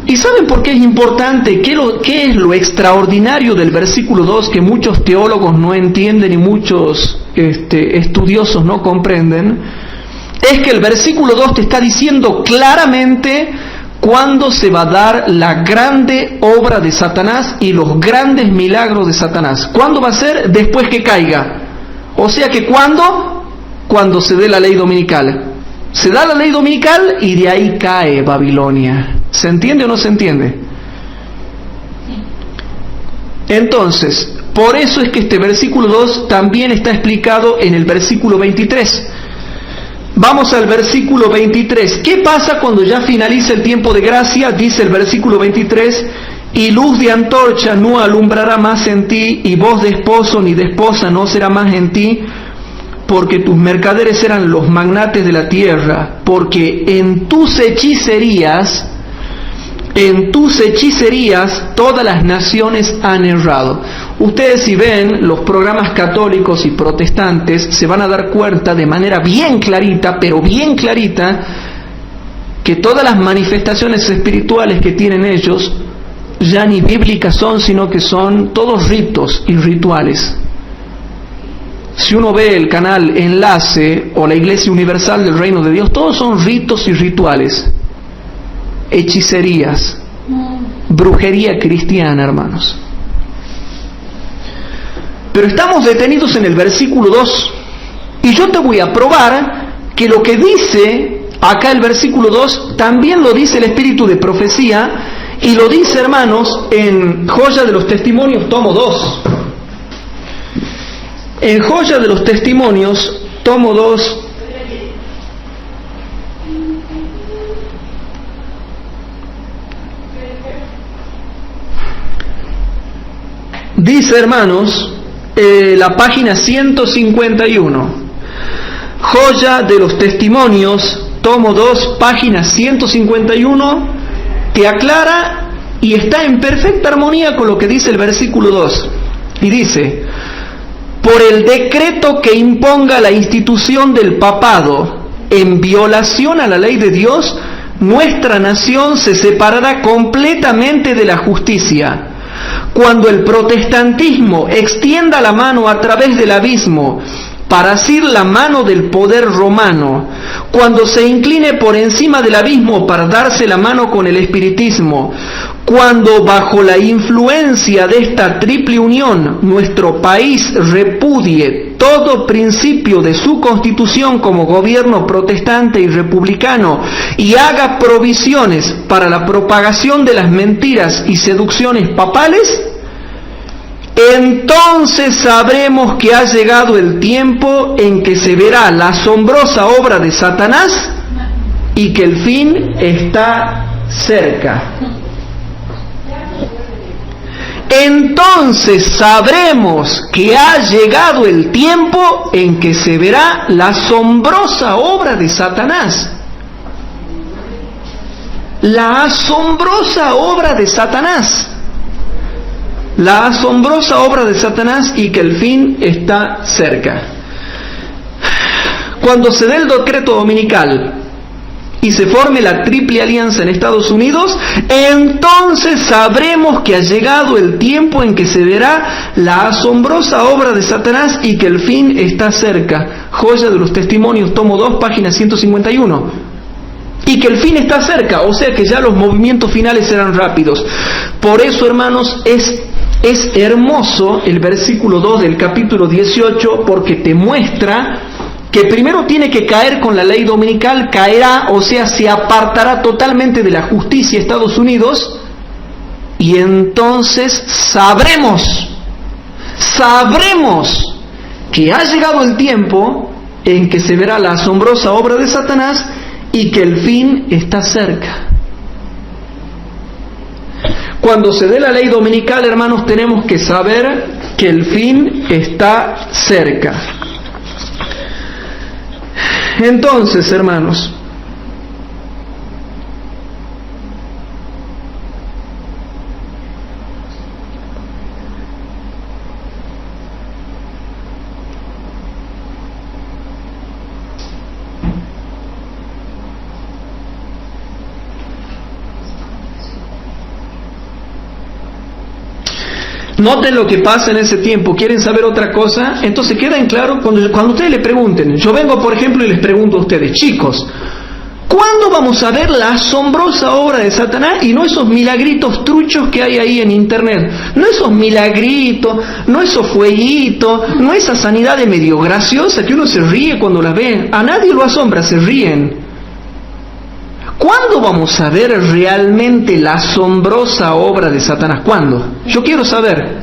[SPEAKER 1] ¿Y saben por qué es importante? ¿Qué es lo extraordinario del versículo 2 que muchos teólogos no entienden y muchos estudiosos no comprenden? Es que el versículo 2 te está diciendo claramente cuándo se va a dar la grande obra de Satanás y los grandes milagros de Satanás. ¿Cuándo va a ser? Después que caiga. O sea que cuando se dé la ley dominical. Se da la ley dominical y de ahí cae Babilonia. ¿Se entiende o no se entiende? Entonces, por eso es que este versículo 2 también está explicado en el versículo 23. Vamos al versículo 23. ¿Qué pasa cuando ya finaliza el tiempo de gracia? Dice el versículo 23: y luz de antorcha no alumbrará más en ti, y voz de esposo ni de esposa no será más en ti, porque tus mercaderes eran los magnates de la tierra, porque en tus hechicerías todas las naciones han errado. Ustedes, si ven los programas católicos y protestantes, se van a dar cuenta de manera bien clarita, pero bien clarita, que todas las manifestaciones espirituales que tienen ellos ya ni bíblicas son, sino que son todos ritos y rituales. Si uno ve el canal Enlace o la Iglesia Universal del Reino de Dios, todos son ritos y rituales, hechicerías, brujería cristiana, hermanos. Pero estamos detenidos en el versículo 2, y yo te voy a probar que lo que dice acá el versículo 2 también lo dice el espíritu de profecía, y lo dice, hermanos, en Joya de los Testimonios, tomo 2. En Joya de los Testimonios, tomo 2, Dice, hermanos, la página 151, Joya de los Testimonios, tomo 2, página 151, que aclara y está en perfecta armonía con lo que dice el versículo 2. Y dice: por el decreto que imponga la institución del papado en violación a la ley de Dios, nuestra nación se separará completamente de la justicia. Cuando el protestantismo extienda la mano a través del abismo para asir la mano del poder romano, cuando se incline por encima del abismo para darse la mano con el espiritismo, cuando bajo la influencia de esta triple unión nuestro país repudie todo principio de su constitución como gobierno protestante y republicano y haga provisiones para la propagación de las mentiras y seducciones papales, entonces sabremos que ha llegado el tiempo en que se verá la asombrosa obra de Satanás y que el fin está cerca. Entonces sabremos que ha llegado el tiempo en que se verá la asombrosa obra de Satanás. La asombrosa obra de Satanás. La asombrosa obra de Satanás y que el fin está cerca. Cuando se dé el decreto dominical y se forme la triple alianza en Estados Unidos, entonces sabremos que ha llegado el tiempo en que se verá la asombrosa obra de Satanás y que el fin está cerca. Joya de los Testimonios, tomo 2, página 151. Y que el fin está cerca, o sea que ya los movimientos finales serán rápidos. Por eso, hermanos, es hermoso el versículo 2 del capítulo 18, porque te muestra que primero tiene que caer con la ley dominical, caerá, o sea, se apartará totalmente de la justicia Estados Unidos, y entonces sabremos que ha llegado el tiempo en que se verá la asombrosa obra de Satanás y que el fin está cerca. Cuando se dé la ley dominical, hermanos, tenemos que saber que el fin está cerca. Entonces, hermanos, noten lo que pasa en ese tiempo. ¿Quieren saber otra cosa? Entonces queda en claro cuando ustedes le pregunten. Yo vengo, por ejemplo, y les pregunto a ustedes: chicos, ¿cuándo vamos a ver la asombrosa obra de Satanás? Y no esos milagritos truchos que hay ahí en internet. No esos milagritos, no esos fueguitos, no esa sanidad de medio graciosa que uno se ríe cuando la ve. A nadie lo asombra, se ríen. ¿Cuándo vamos a ver realmente la asombrosa obra de Satanás? ¿Cuándo? Yo quiero saber.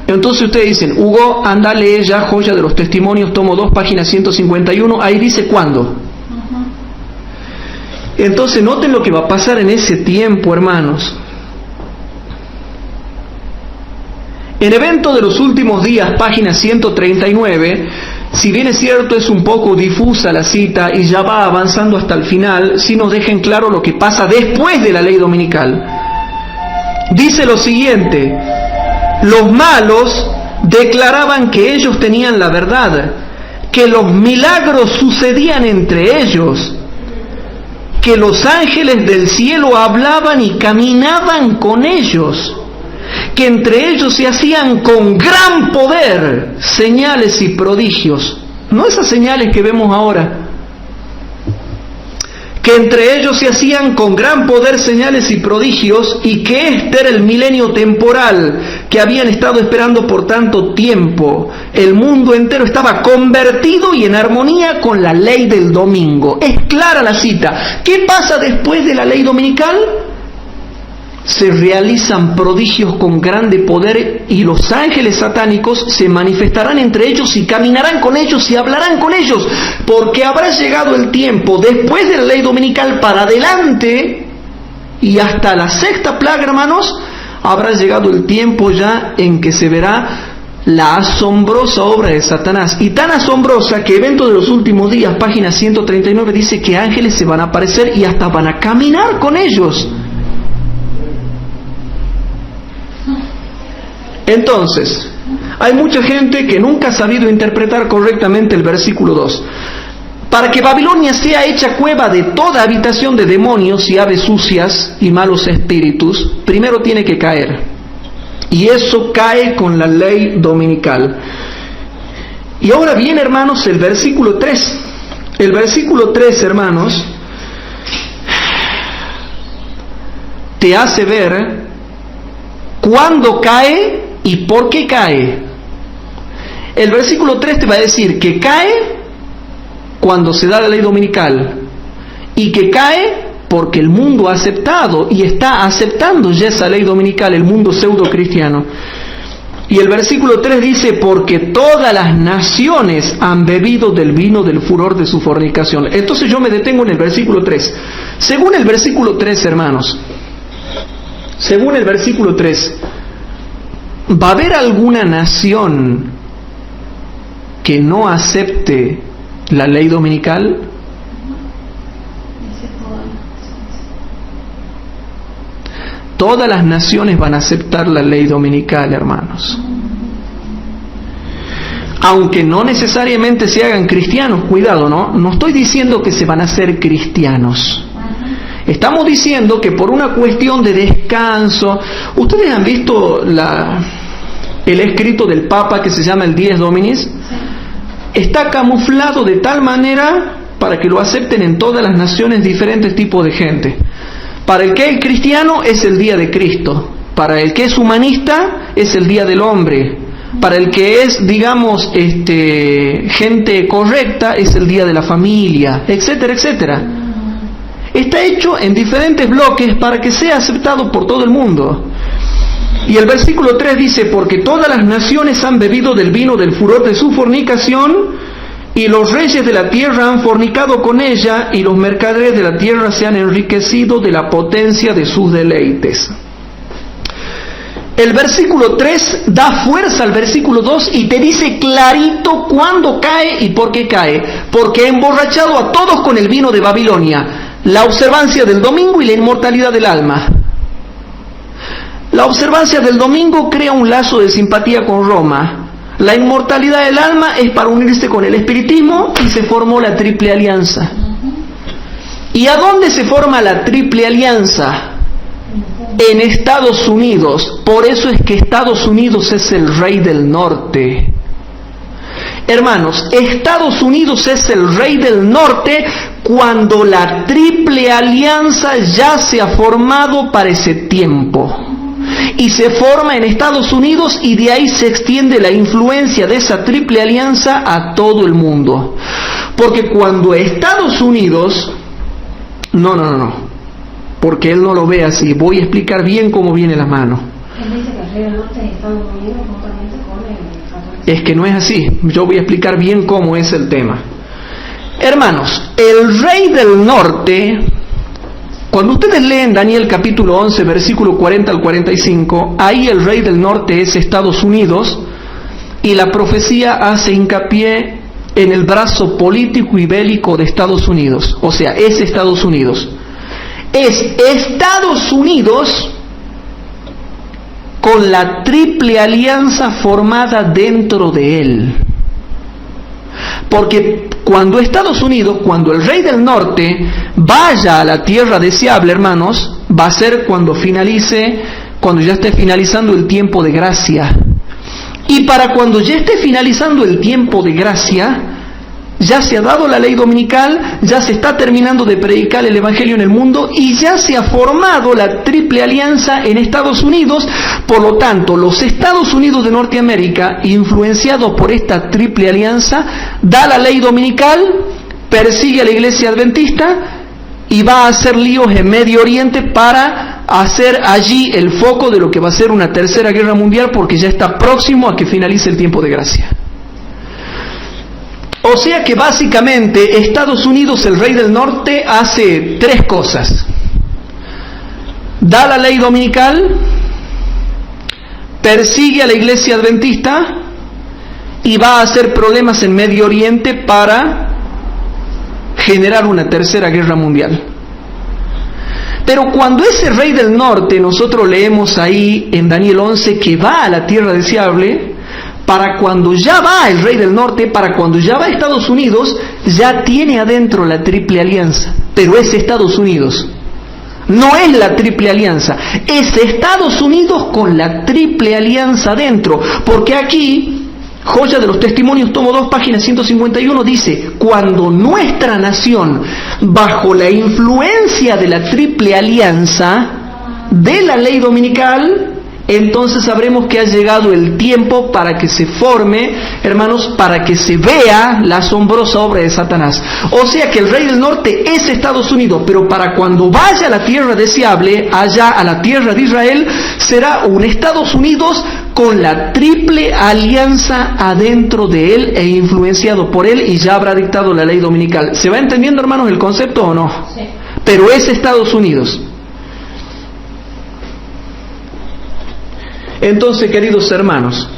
[SPEAKER 1] Entonces ustedes dicen: Hugo, anda, lee ya Joya de los Testimonios, tomo 2, página 151, ahí dice cuándo. Entonces noten lo que va a pasar en ese tiempo, hermanos. En Evento de los Últimos Días, página 139, si bien es cierto es un poco difusa la cita y ya va avanzando hasta el final, sí nos deja en claro lo que pasa después de la ley dominical. Dice lo siguiente: los malos declaraban que ellos tenían la verdad, que los milagros sucedían entre ellos, que los ángeles del cielo hablaban y caminaban con ellos, que entre ellos se hacían con gran poder señales y prodigios. No esas señales que vemos ahora. Que entre ellos se hacían con gran poder señales y prodigios, y que este era el milenio temporal que habían estado esperando por tanto tiempo. El mundo entero estaba convertido y en armonía con la ley del domingo. Es clara la cita. ¿Qué pasa después de la ley dominical? Se realizan prodigios con grande poder y los ángeles satánicos se manifestarán entre ellos y caminarán con ellos y hablarán con ellos, porque habrá llegado el tiempo después de la ley dominical para adelante y hasta la sexta plaga, hermanos, habrá llegado el tiempo ya en que se verá la asombrosa obra de Satanás, y tan asombrosa que Evento de los Últimos Días, página 139, dice que ángeles se van a aparecer y hasta van a caminar con ellos. Entonces, hay mucha gente que nunca ha sabido interpretar correctamente el versículo 2. Para que Babilonia sea hecha cueva de toda habitación de demonios y aves sucias y malos espíritus, primero tiene que caer. Y eso cae con la ley dominical. Y ahora viene, hermanos, el versículo 3. El versículo 3, hermanos, te hace ver cuándo cae y por qué cae. El versículo 3 te va a decir que cae cuando se da la ley dominical, y que cae porque el mundo ha aceptado y está aceptando ya esa ley dominical, el mundo pseudo cristiano. Y el versículo 3 dice, porque todas las naciones han bebido del vino del furor de su fornicación. Entonces yo me detengo en el versículo 3. Según el versículo 3, hermanos, según el versículo 3, ¿va a haber alguna nación que no acepte la ley dominical? Todas las naciones van a aceptar la ley dominical, hermanos. Aunque no necesariamente se hagan cristianos, cuidado, ¿no? No estoy diciendo que se van a hacer cristianos. Estamos diciendo que por una cuestión de descanso, ustedes han visto el escrito del Papa que se llama el Dies Dominis, está camuflado de tal manera para que lo acepten en todas las naciones diferentes tipos de gente. Para el que es cristiano es el día de Cristo, para el que es humanista es el día del hombre, para el que es, digamos, gente correcta es el día de la familia, etcétera, etcétera. Está hecho en diferentes bloques para que sea aceptado por todo el mundo. Y el versículo 3 dice, porque todas las naciones han bebido del vino del furor de su fornicación, y los reyes de la tierra han fornicado con ella, y los mercaderes de la tierra se han enriquecido de la potencia de sus deleites. El versículo 3 da fuerza al versículo 2 y te dice clarito cuándo cae y por qué cae. Porque ha emborrachado a todos con el vino de Babilonia, la observancia del domingo y la inmortalidad del alma. La observancia del domingo crea un lazo de simpatía con Roma. La inmortalidad del alma es para unirse con el espiritismo y se formó la Triple Alianza. ¿Y a dónde se forma la Triple Alianza? En Estados Unidos. Por eso es que Estados Unidos es el rey del norte. Hermanos, Estados Unidos es el rey del norte cuando la Triple Alianza ya se ha formado para ese tiempo. Y se forma en Estados Unidos y de ahí se extiende la influencia de esa Triple Alianza a todo el mundo. Porque cuando Estados Unidos... No. Porque él no lo ve así. Voy a explicar bien cómo viene la mano.
[SPEAKER 2] Él dice que el rey del norte de Estados Unidos justamente come...
[SPEAKER 1] Es que no es así. Yo voy a explicar bien cómo es el tema. Hermanos, el rey del norte... Cuando ustedes leen Daniel capítulo 11, versículo 40 al 45, ahí el rey del norte es Estados Unidos, y la profecía hace hincapié en el brazo político y bélico de Estados Unidos. O sea, es Estados Unidos. Es Estados Unidos con la Triple Alianza formada dentro de él. Porque cuando Estados Unidos, cuando el rey del norte vaya a la tierra deseable, hermanos, va a ser cuando ya esté finalizando el tiempo de gracia. Y para cuando ya esté finalizando el tiempo de gracia, ya se ha dado la ley dominical, ya se está terminando de predicar el evangelio en el mundo y ya se ha formado la Triple Alianza en Estados Unidos. Por lo tanto, los Estados Unidos de Norteamérica, influenciados por esta Triple Alianza, da la ley dominical, persigue a la iglesia adventista y va a hacer líos en Medio Oriente para hacer allí el foco de lo que va a ser una tercera guerra mundial, porque ya está próximo a que finalice el tiempo de gracia. O sea que básicamente Estados Unidos, el rey del norte, hace tres cosas. Da la ley dominical, persigue a la iglesia adventista y va a hacer problemas en Medio Oriente para generar una tercera guerra mundial. Pero cuando ese rey del norte, nosotros leemos ahí en Daniel 11 que va a la tierra deseable, para cuando ya va el rey del norte, para cuando ya va a Estados Unidos, ya tiene adentro la triple alianza. Pero es Estados Unidos, no es la triple alianza, es Estados Unidos con la triple alianza adentro. Porque aquí, Joya de los Testimonios, tomo 2, página 151, dice: cuando nuestra nación, bajo la influencia de la triple alianza de la ley dominical, entonces sabremos que ha llegado el tiempo para que se forme, hermanos, para que se vea la asombrosa obra de Satanás. O sea que el rey del norte es Estados Unidos, pero para cuando vaya a la tierra deseable, allá a la tierra de Israel, será un Estados Unidos con la triple alianza adentro de él e influenciado por él, y ya habrá dictado la ley dominical. ¿Se va entendiendo, hermanos, el concepto o no? Sí. Pero es Estados Unidos. Entonces, queridos hermanos,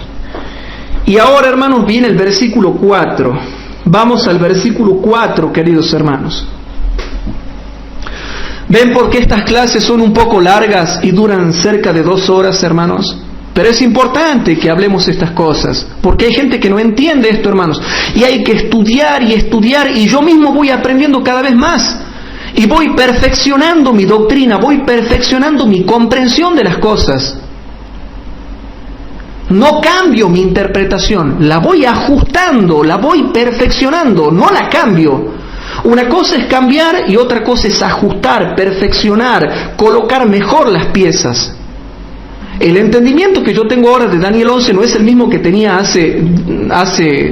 [SPEAKER 1] y ahora, hermanos, viene el versículo 4. Vamos al versículo 4, queridos hermanos. ¿Ven por qué estas clases son un poco largas y duran cerca de 2 horas, hermanos? Pero es importante que hablemos estas cosas, porque hay gente que no entiende esto, hermanos, y hay que estudiar y estudiar, y yo mismo voy aprendiendo cada vez más, y voy perfeccionando mi doctrina, voy perfeccionando mi comprensión de las cosas. No cambio mi interpretación, la voy ajustando, la voy perfeccionando, no la cambio. Una cosa es cambiar y otra cosa es ajustar, perfeccionar, colocar mejor las piezas. El entendimiento que yo tengo ahora de Daniel 11 no es el mismo que tenía hace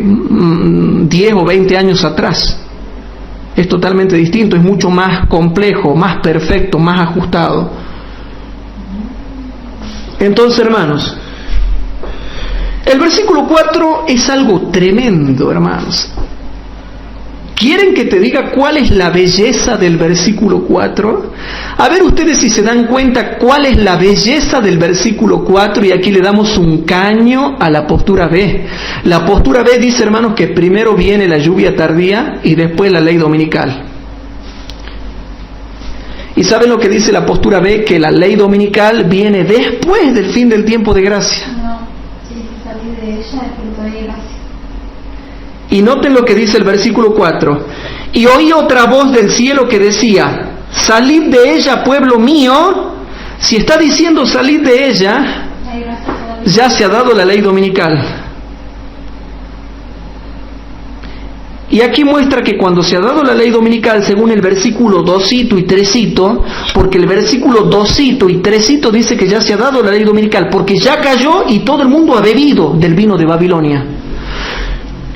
[SPEAKER 1] 10 o 20 años atrás. Es totalmente distinto, es mucho más complejo, más perfecto, más ajustado. Entonces, hermanos, el versículo 4 es algo tremendo, hermanos. ¿Quieren que te diga cuál es la belleza del versículo 4? A ver ustedes si se dan cuenta cuál es la belleza del versículo 4, y aquí le damos un caño a la postura B. La postura B dice, hermanos, que primero viene la lluvia tardía y después la ley dominical. ¿Y saben lo que dice la postura B? Que la ley dominical viene después del fin del tiempo de gracia. Y noten lo que dice el versículo 4. Y oí otra voz del cielo que decía: salid de ella, pueblo mío. Si está diciendo salid de ella, ya se ha dado la ley dominical. Y aquí muestra que cuando se ha dado la ley dominical, según el versículo 2 y 3, porque el versículo 2 y 3 dice que ya se ha dado la ley dominical, porque ya cayó y todo el mundo ha bebido del vino de Babilonia.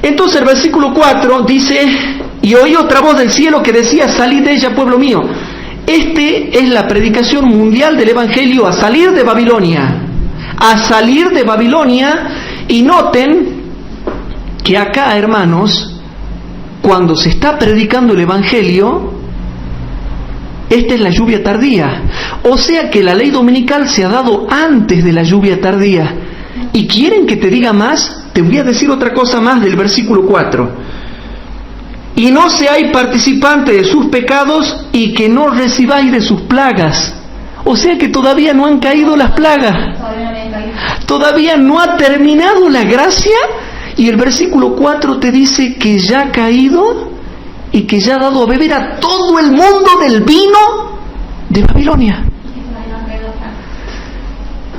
[SPEAKER 1] Entonces el versículo 4 dice: y oí otra voz del cielo que decía: salid de ella, pueblo mío. Este es la predicación mundial del Evangelio, a salir de Babilonia. A salir de Babilonia. Y noten que acá, hermanos, cuando se está predicando el Evangelio, esta es la lluvia tardía. O sea que la ley dominical se ha dado antes de la lluvia tardía. ¿Y quieren que te diga más? Te voy a decir otra cosa más del versículo 4. Y no seáis participante de sus pecados y que no recibáis de sus plagas. O sea que todavía no han caído las plagas. Todavía no ha terminado la gracia. Y el versículo 4 te dice que ya ha caído y que ya ha dado a beber a todo el mundo del vino de Babilonia.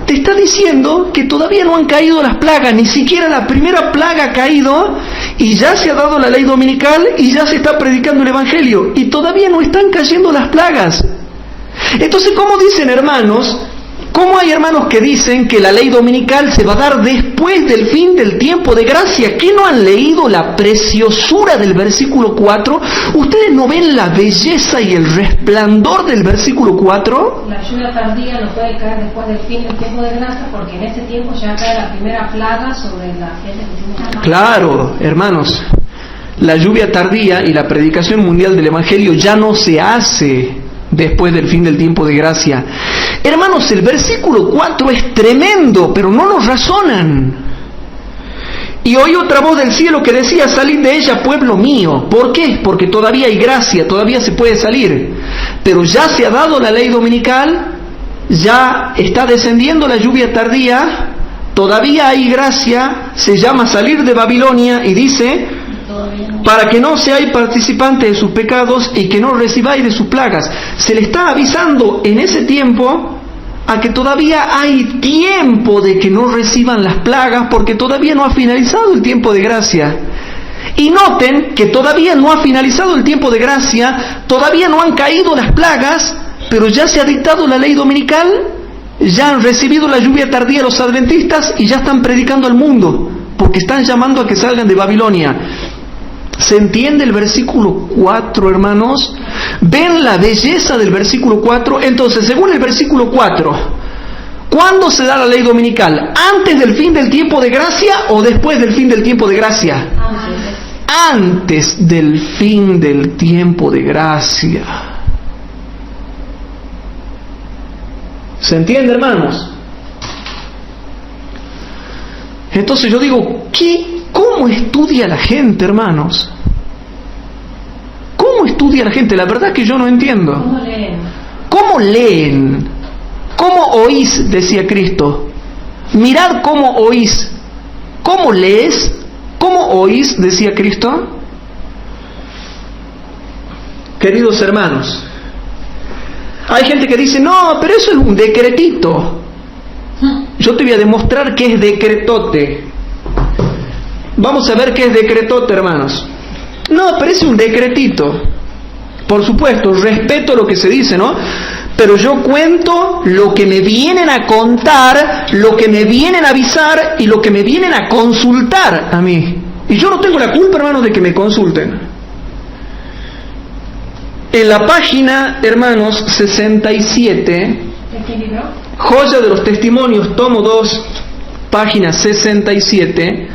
[SPEAKER 1] Te está diciendo que todavía no han caído las plagas, ni siquiera la primera plaga ha caído, y ya se ha dado la ley dominical y ya se está predicando el Evangelio, y todavía no están cayendo las plagas. Entonces, ¿cómo dicen, hermanos? ¿Cómo hay hermanos que dicen que la ley dominical se va a dar después del fin del tiempo de gracia? ¿Qué no han leído la preciosura del versículo 4? ¿Ustedes no ven la belleza y el resplandor del versículo 4?
[SPEAKER 2] La lluvia tardía no puede caer después del fin del tiempo de gracia, porque en ese tiempo ya cae la primera plaga sobre la gente que tiene.
[SPEAKER 1] Claro, hermanos, la lluvia tardía y la predicación mundial del Evangelio ya no se hace después del fin del tiempo de gracia. Hermanos, el versículo 4 es tremendo, pero no nos razonan. Y oí otra voz del cielo que decía: salid de ella, pueblo mío. ¿Por qué? Porque todavía hay gracia, todavía se puede salir. Pero ya se ha dado la ley dominical, ya está descendiendo la lluvia tardía, todavía hay gracia, se llama salir de Babilonia, y dice: para que no seáis participantes de sus pecados y que no recibáis de sus plagas. Se le está avisando en ese tiempo a que todavía hay tiempo de que no reciban las plagas, porque todavía no ha finalizado el tiempo de gracia. Y noten que todavía no ha finalizado el tiempo de gracia, todavía no han caído las plagas, pero ya se ha dictado la ley dominical, ya han recibido la lluvia tardía los adventistas y ya están predicando al mundo, porque están llamando a que salgan de Babilonia. ¿Se entiende el versículo 4, hermanos? ¿Ven la belleza del versículo 4? Entonces, según el versículo 4, ¿cuándo se da la ley dominical? ¿Antes del fin del tiempo de gracia o después del fin del tiempo de gracia? Antes del fin del tiempo de gracia. ¿Se entiende, hermanos? Entonces yo digo, ¿cómo estudia la gente, hermanos? ¿Cómo estudia la gente? La verdad que yo no entiendo.
[SPEAKER 2] ¿Cómo leen?
[SPEAKER 1] ¿Cómo leen? ¿Cómo oís? Decía Cristo. Mirad cómo oís. ¿Cómo lees? ¿Cómo oís? Decía Cristo. Queridos hermanos, hay gente que dice: no, pero eso es un decretito. Yo te voy a demostrar qué es decretote. Vamos a ver qué es decretote, hermanos. No, pero es un decretito. Por supuesto, respeto lo que se dice, ¿no? Pero yo cuento lo que me vienen a contar, lo que me vienen a avisar y lo que me vienen a consultar a mí. Y yo no tengo la culpa, hermanos, de que me consulten. En la página, hermanos, 67...
[SPEAKER 2] ¿De qué libro?
[SPEAKER 1] Joya de los Testimonios, tomo 2, página 67.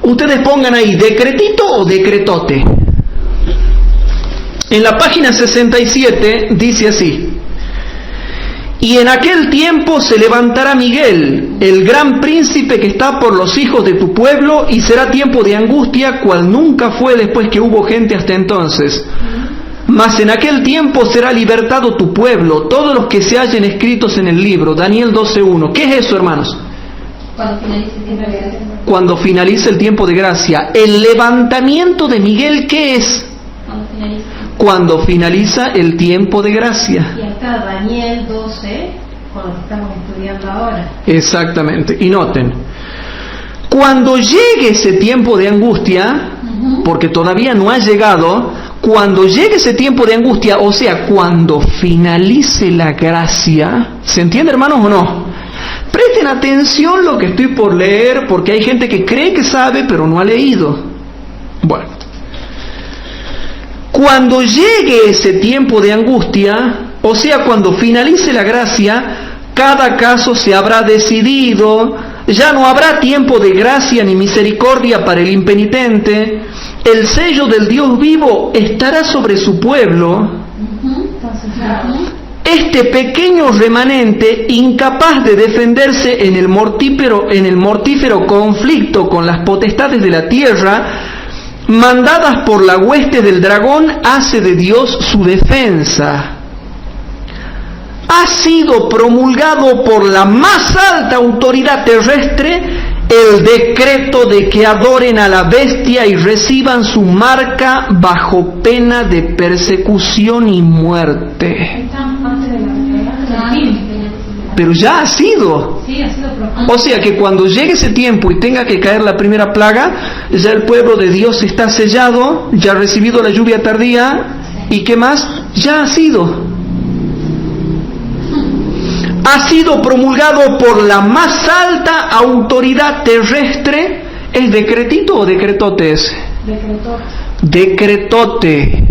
[SPEAKER 1] Ustedes pongan ahí, ¿decretito o decretote? En la página 67 dice así: y en aquel tiempo se levantará Miguel, el gran príncipe que está por los hijos de tu pueblo, y será tiempo de angustia, cual nunca fue después que hubo gente hasta entonces. Mas en aquel tiempo será libertado tu pueblo, todos los que se hallen escritos en el libro. Daniel 12:1. ¿Qué es eso, hermanos? Cuando finalice el tiempo de gracia. El levantamiento de Miguel, ¿qué es? Cuando finaliza el tiempo de gracia.
[SPEAKER 2] Y acá Daniel 12, con lo que estamos estudiando ahora.
[SPEAKER 1] Exactamente. Y noten, cuando llegue ese tiempo de angustia, porque todavía no ha llegado, cuando llegue ese tiempo de angustia, o sea, cuando finalice la gracia, ¿se entiende, hermanos, o no? Presten atención lo que estoy por leer, porque hay gente que cree que sabe, pero no ha leído. Bueno, cuando llegue ese tiempo de angustia, o sea, cuando finalice la gracia, cada caso se habrá decidido, ya no habrá tiempo de gracia ni misericordia para el impenitente. El sello del Dios vivo estará sobre su pueblo. Este pequeño remanente, incapaz de defenderse en el mortífero conflicto con las potestades de la tierra, mandadas por la hueste del dragón, hace de Dios su defensa. Ha sido promulgado por la más alta autoridad terrestre el decreto de que adoren a la bestia y reciban su marca bajo pena de persecución y muerte. Pero ya ha sido. O sea que cuando llegue ese tiempo y tenga que caer la primera plaga, ya el pueblo de Dios está sellado, ya ha recibido la lluvia tardía, y ¿qué más? Ya ha sido. Ha sido promulgado por la más alta autoridad terrestre. ¿Es decretito o decretote ese?
[SPEAKER 2] Decretote.
[SPEAKER 1] Decretote.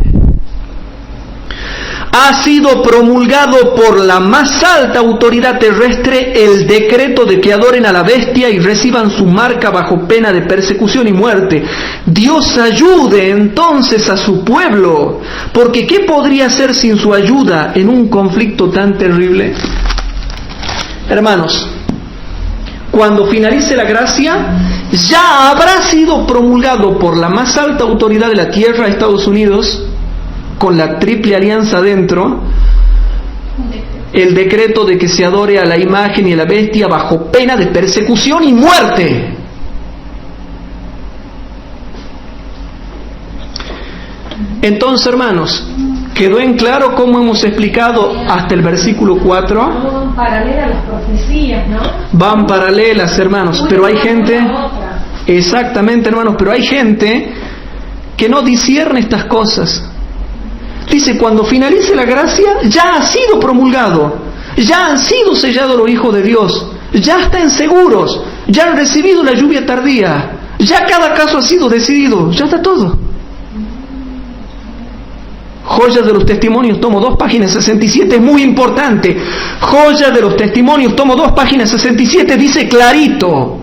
[SPEAKER 1] ha sido promulgado por la más alta autoridad terrestre el decreto de que adoren a la bestia y reciban su marca bajo pena de persecución y muerte. Dios ayude entonces a su pueblo, porque ¿qué podría hacer sin su ayuda en un conflicto tan terrible? Hermanos, cuando finalice la gracia, ya habrá sido promulgado por la más alta autoridad de la tierra, Estados Unidos, con la triple alianza adentro, el decreto de que se adore a la imagen y a la bestia bajo pena de persecución y muerte. Entonces, hermanos, ¿quedó en claro cómo hemos explicado hasta el versículo 4?
[SPEAKER 2] Van paralelas a las profecías, ¿no?
[SPEAKER 1] Van paralelas, hermanos, pero hay gente... Exactamente, hermanos, pero hay gente que no discierne estas cosas. Dice, cuando finalice la gracia, ya ha sido promulgado, ya han sido sellados los hijos de Dios, ya están seguros, ya han recibido la lluvia tardía, ya cada caso ha sido decidido, ya está todo. Joyas de los Testimonios, tomo 2 páginas 67, es muy importante. Joyas de los Testimonios, tomo 2 páginas 67, dice clarito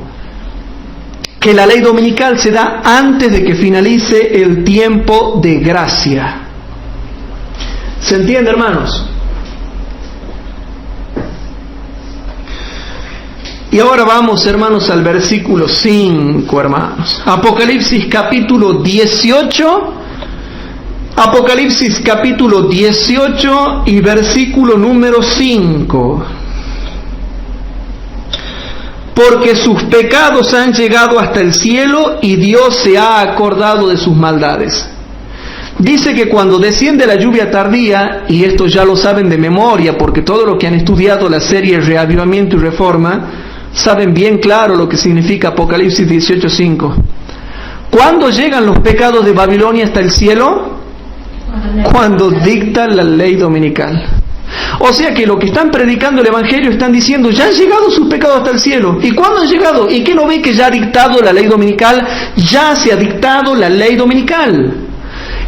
[SPEAKER 1] que la ley dominical se da antes de que finalice el tiempo de gracia. ¿Se entiende, hermanos? Y ahora vamos, hermanos, al versículo 5, hermanos. Apocalipsis capítulo 18. Apocalipsis capítulo 18 y versículo número 5. Porque sus pecados han llegado hasta el cielo y Dios se ha acordado de sus maldades. Dice que cuando desciende la lluvia tardía, y esto ya lo saben de memoria, porque todos los que han estudiado la serie Reavivamiento y Reforma, saben bien claro lo que significa Apocalipsis 18:5. ¿Cuándo llegan los pecados de Babilonia hasta el cielo? Cuando dicta la ley dominical. O sea que lo que están predicando el Evangelio están diciendo, ya han llegado sus pecados hasta el cielo. ¿Y cuándo han llegado? ¿Y qué no ve que ya ha dictado la ley dominical? Ya se ha dictado la ley dominical.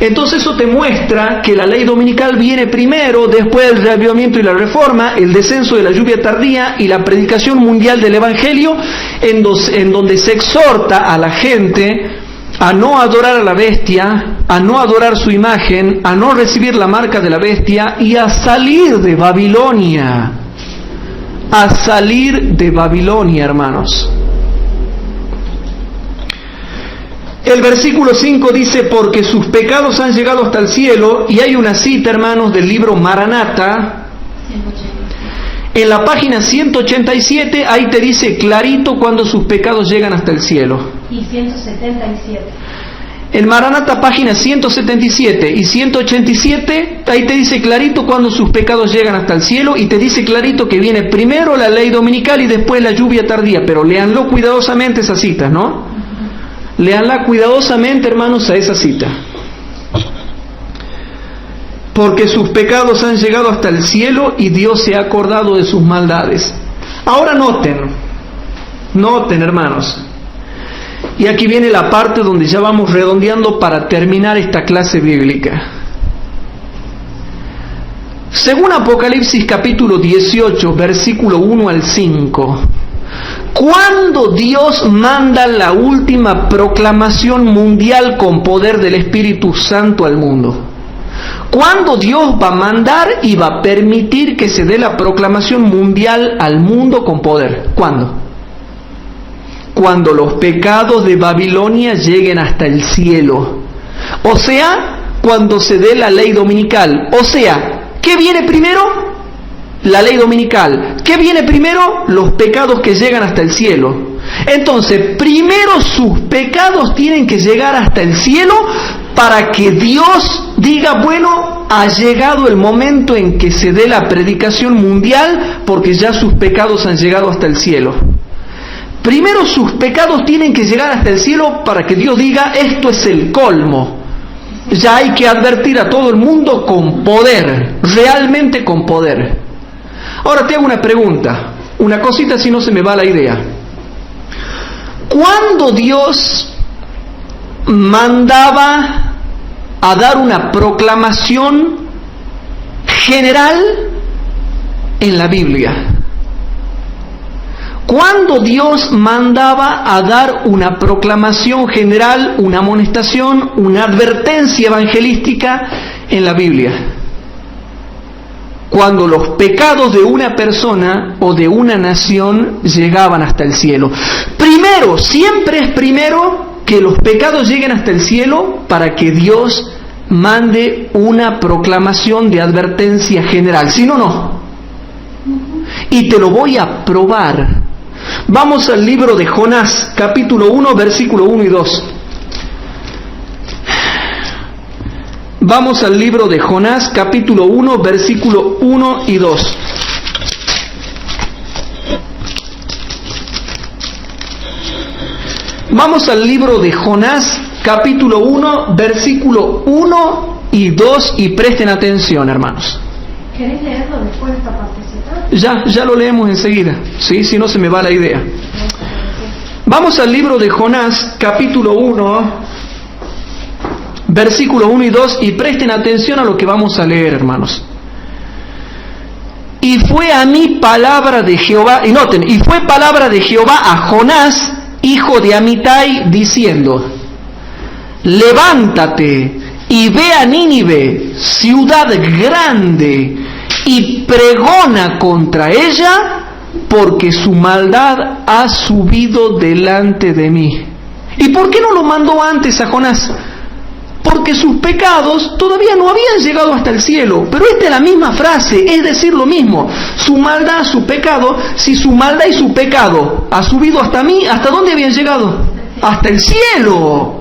[SPEAKER 1] Entonces eso te muestra que la ley dominical viene primero, después del reavivamiento y la reforma, el descenso de la lluvia tardía y la predicación mundial del Evangelio, en donde se exhorta a la gente a no adorar a la bestia, a no adorar su imagen, a no recibir la marca de la bestia y a salir de Babilonia. A salir de Babilonia, hermanos. El versículo 5 dice, porque sus pecados han llegado hasta el cielo, y hay una cita, hermanos, del libro Maranata. En la página 187, ahí te dice clarito cuando sus pecados llegan hasta el cielo.
[SPEAKER 2] Y 177.
[SPEAKER 1] En Maranata, página 177 y 187, ahí te dice clarito cuando sus pecados llegan hasta el cielo, y te dice clarito que viene primero la ley dominical y después la lluvia tardía. Pero léanlo cuidadosamente esa cita, ¿no? Léanla cuidadosamente, hermanos, a esa cita. Porque sus pecados han llegado hasta el cielo y Dios se ha acordado de sus maldades. Ahora noten, hermanos. Y aquí viene la parte donde ya vamos redondeando para terminar esta clase bíblica. Según Apocalipsis capítulo 18, versículo 1 al 5, ¿cuándo Dios manda la última proclamación mundial con poder del Espíritu Santo al mundo? ¿Cuándo Dios va a mandar y va a permitir que se dé la proclamación mundial al mundo con poder? ¿Cuándo? Cuando los pecados de Babilonia lleguen hasta el cielo. O sea, cuando se dé la ley dominical. O sea, ¿qué viene primero? La ley dominical. ¿Qué viene primero? Los pecados que llegan hasta el cielo. Entonces, primero sus pecados tienen que llegar hasta el cielo para que Dios diga, bueno, ha llegado el momento en que se dé la predicación mundial porque ya sus pecados han llegado hasta el cielo. Primero sus pecados tienen que llegar hasta el cielo para que Dios diga, esto es el colmo. Ya hay que advertir a todo el mundo con poder, realmente con poder. Ahora te hago una pregunta, una cosita si no se me va la idea. ¿Cuándo Dios mandaba a dar una proclamación general en la Biblia. Cuando Dios mandaba a dar una proclamación general, una amonestación, una advertencia evangelística en la Biblia. Cuando los pecados de una persona o de una nación llegaban hasta el cielo. Primero, siempre es primero que los pecados lleguen hasta el cielo para que Dios mande una proclamación de advertencia general. Si no, no. Y te lo voy a probar. Vamos al libro de Jonás, capítulo 1, versículo 1 y 2. Vamos al libro de Jonás, capítulo 1, versículo 1 y 2. Vamos al libro de Jonás, capítulo 1, versículo 1 y 2, y presten atención, hermanos.
[SPEAKER 2] ¿Querés leerlo después de esta partecita?
[SPEAKER 1] Ya lo leemos enseguida, ¿sí? Si no se me va la idea. Vamos al libro de Jonás, capítulo 1, versículo 1 y 2, y presten atención a lo que vamos a leer, hermanos. Y fue a mí palabra de Jehová, y noten, y fue palabra de Jehová a Jonás, hijo de Amitai, diciendo: levántate y ve a Nínive, ciudad grande, y pregona contra ella, porque su maldad ha subido delante de mí. ¿Y por qué no lo mandó antes a Jonás? Porque sus pecados todavía no habían llegado hasta el cielo. Pero esta es la misma frase, es decir, lo mismo. Su maldad, su pecado, si su maldad y su pecado ha subido hasta mí, ¿hasta dónde habían llegado? Hasta el cielo.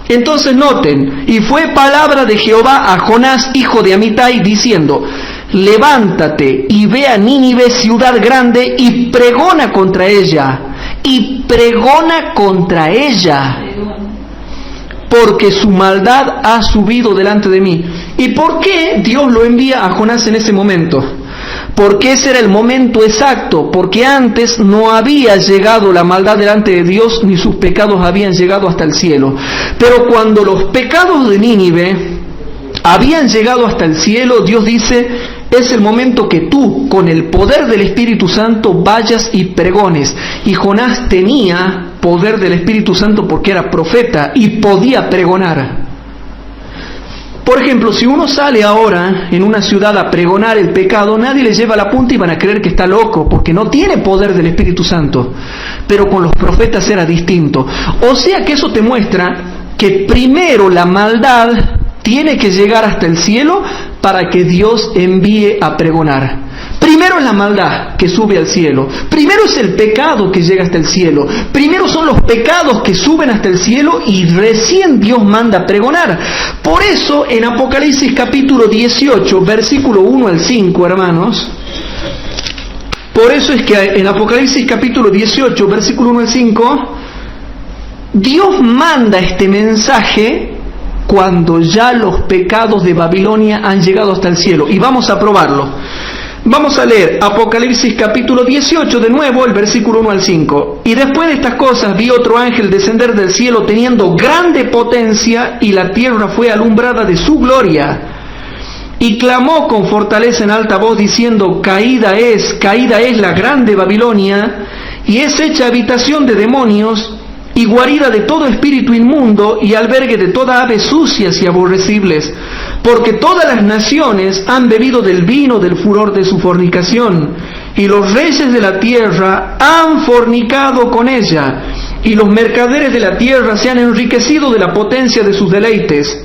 [SPEAKER 1] Entonces noten, y fue palabra de Jehová a Jonás, hijo de Amitai, diciendo: levántate y ve a Nínive, ciudad grande, y pregona contra ella, y pregona contra ella, porque su maldad ha subido delante de mí. ¿Y por qué Dios lo envía a Jonás en ese momento? Porque ese era el momento exacto, porque antes no había llegado la maldad delante de Dios, ni sus pecados habían llegado hasta el cielo. Pero cuando los pecados de Nínive habían llegado hasta el cielo, Dios dice: es el momento que tú, con el poder del Espíritu Santo, vayas y pregones. Y Jonás tenía poder del Espíritu Santo porque era profeta y podía pregonar. Por ejemplo, si uno sale ahora en una ciudad a pregonar el pecado, nadie le lleva la punta y van a creer que está loco, porque no tiene poder del Espíritu Santo. Pero con los profetas era distinto. O sea que eso te muestra que primero la maldad tiene que llegar hasta el cielo para que Dios envíe a pregonar. Primero es la maldad que sube al cielo. Primero es el pecado que llega hasta el cielo. Primero son los pecados que suben hasta el cielo y recién Dios manda a pregonar. Por eso en Apocalipsis capítulo 18, versículo 1 al 5, hermanos. Por eso es que en Apocalipsis capítulo 18, versículo 1 al 5, Dios manda este mensaje cuando ya los pecados de Babilonia han llegado hasta el cielo. Y vamos a probarlo. Vamos a leer Apocalipsis capítulo 18 de nuevo, el versículo 1 al 5. Y después de estas cosas vi otro ángel descender del cielo teniendo grande potencia, y la tierra fue alumbrada de su gloria. Y clamó con fortaleza en alta voz diciendo: caída es la grande Babilonia, y es hecha habitación de demonios, y guarida de todo espíritu inmundo, y albergue de toda ave sucias y aborrecibles, porque todas las naciones han bebido del vino del furor de su fornicación, y los reyes de la tierra han fornicado con ella, y los mercaderes de la tierra se han enriquecido de la potencia de sus deleites.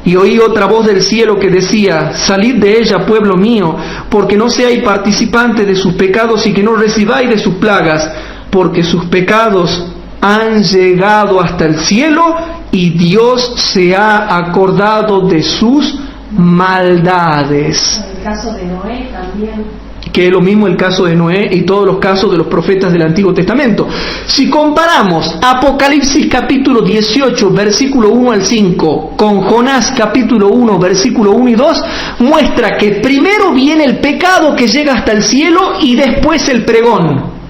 [SPEAKER 1] Y oí otra voz del cielo que decía: salid de ella, pueblo mío, porque no seáis participantes de sus pecados, y que no recibáis de sus plagas, porque sus pecados han llegado hasta el cielo, y Dios se ha acordado de sus maldades.
[SPEAKER 2] El caso de Noé también.
[SPEAKER 1] Que es lo mismo el caso de Noé y todos los casos de los profetas del Antiguo Testamento. Si comparamos Apocalipsis capítulo 18, versículo 1 al 5, con Jonás capítulo 1, versículo 1 y 2, muestra que primero viene el pecado que llega hasta el cielo y después el pregón.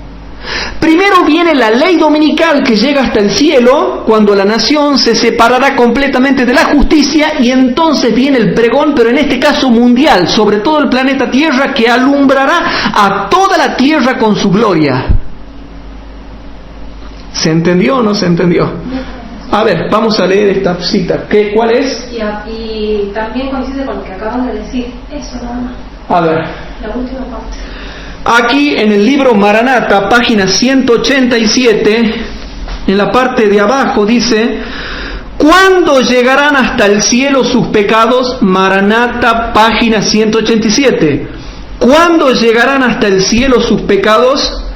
[SPEAKER 1] Primero viene la ley dominical que llega hasta el cielo, cuando la nación se separará completamente de la justicia, y entonces viene el pregón, pero en este caso mundial, sobre todo el planeta Tierra, que alumbrará a toda la Tierra con su gloria. ¿Se entendió o no se entendió? A ver, vamos a leer esta cita. ¿Cuál es?
[SPEAKER 2] Y también coincide con lo que acabas de decir. Eso nada más.
[SPEAKER 1] A ver.
[SPEAKER 2] La última parte.
[SPEAKER 1] Aquí en el libro Maranata, página 187, en la parte de abajo dice: ¿cuándo llegarán hasta el cielo sus pecados? Maranata, página 187. ¿Cuándo llegarán hasta el cielo sus pecados?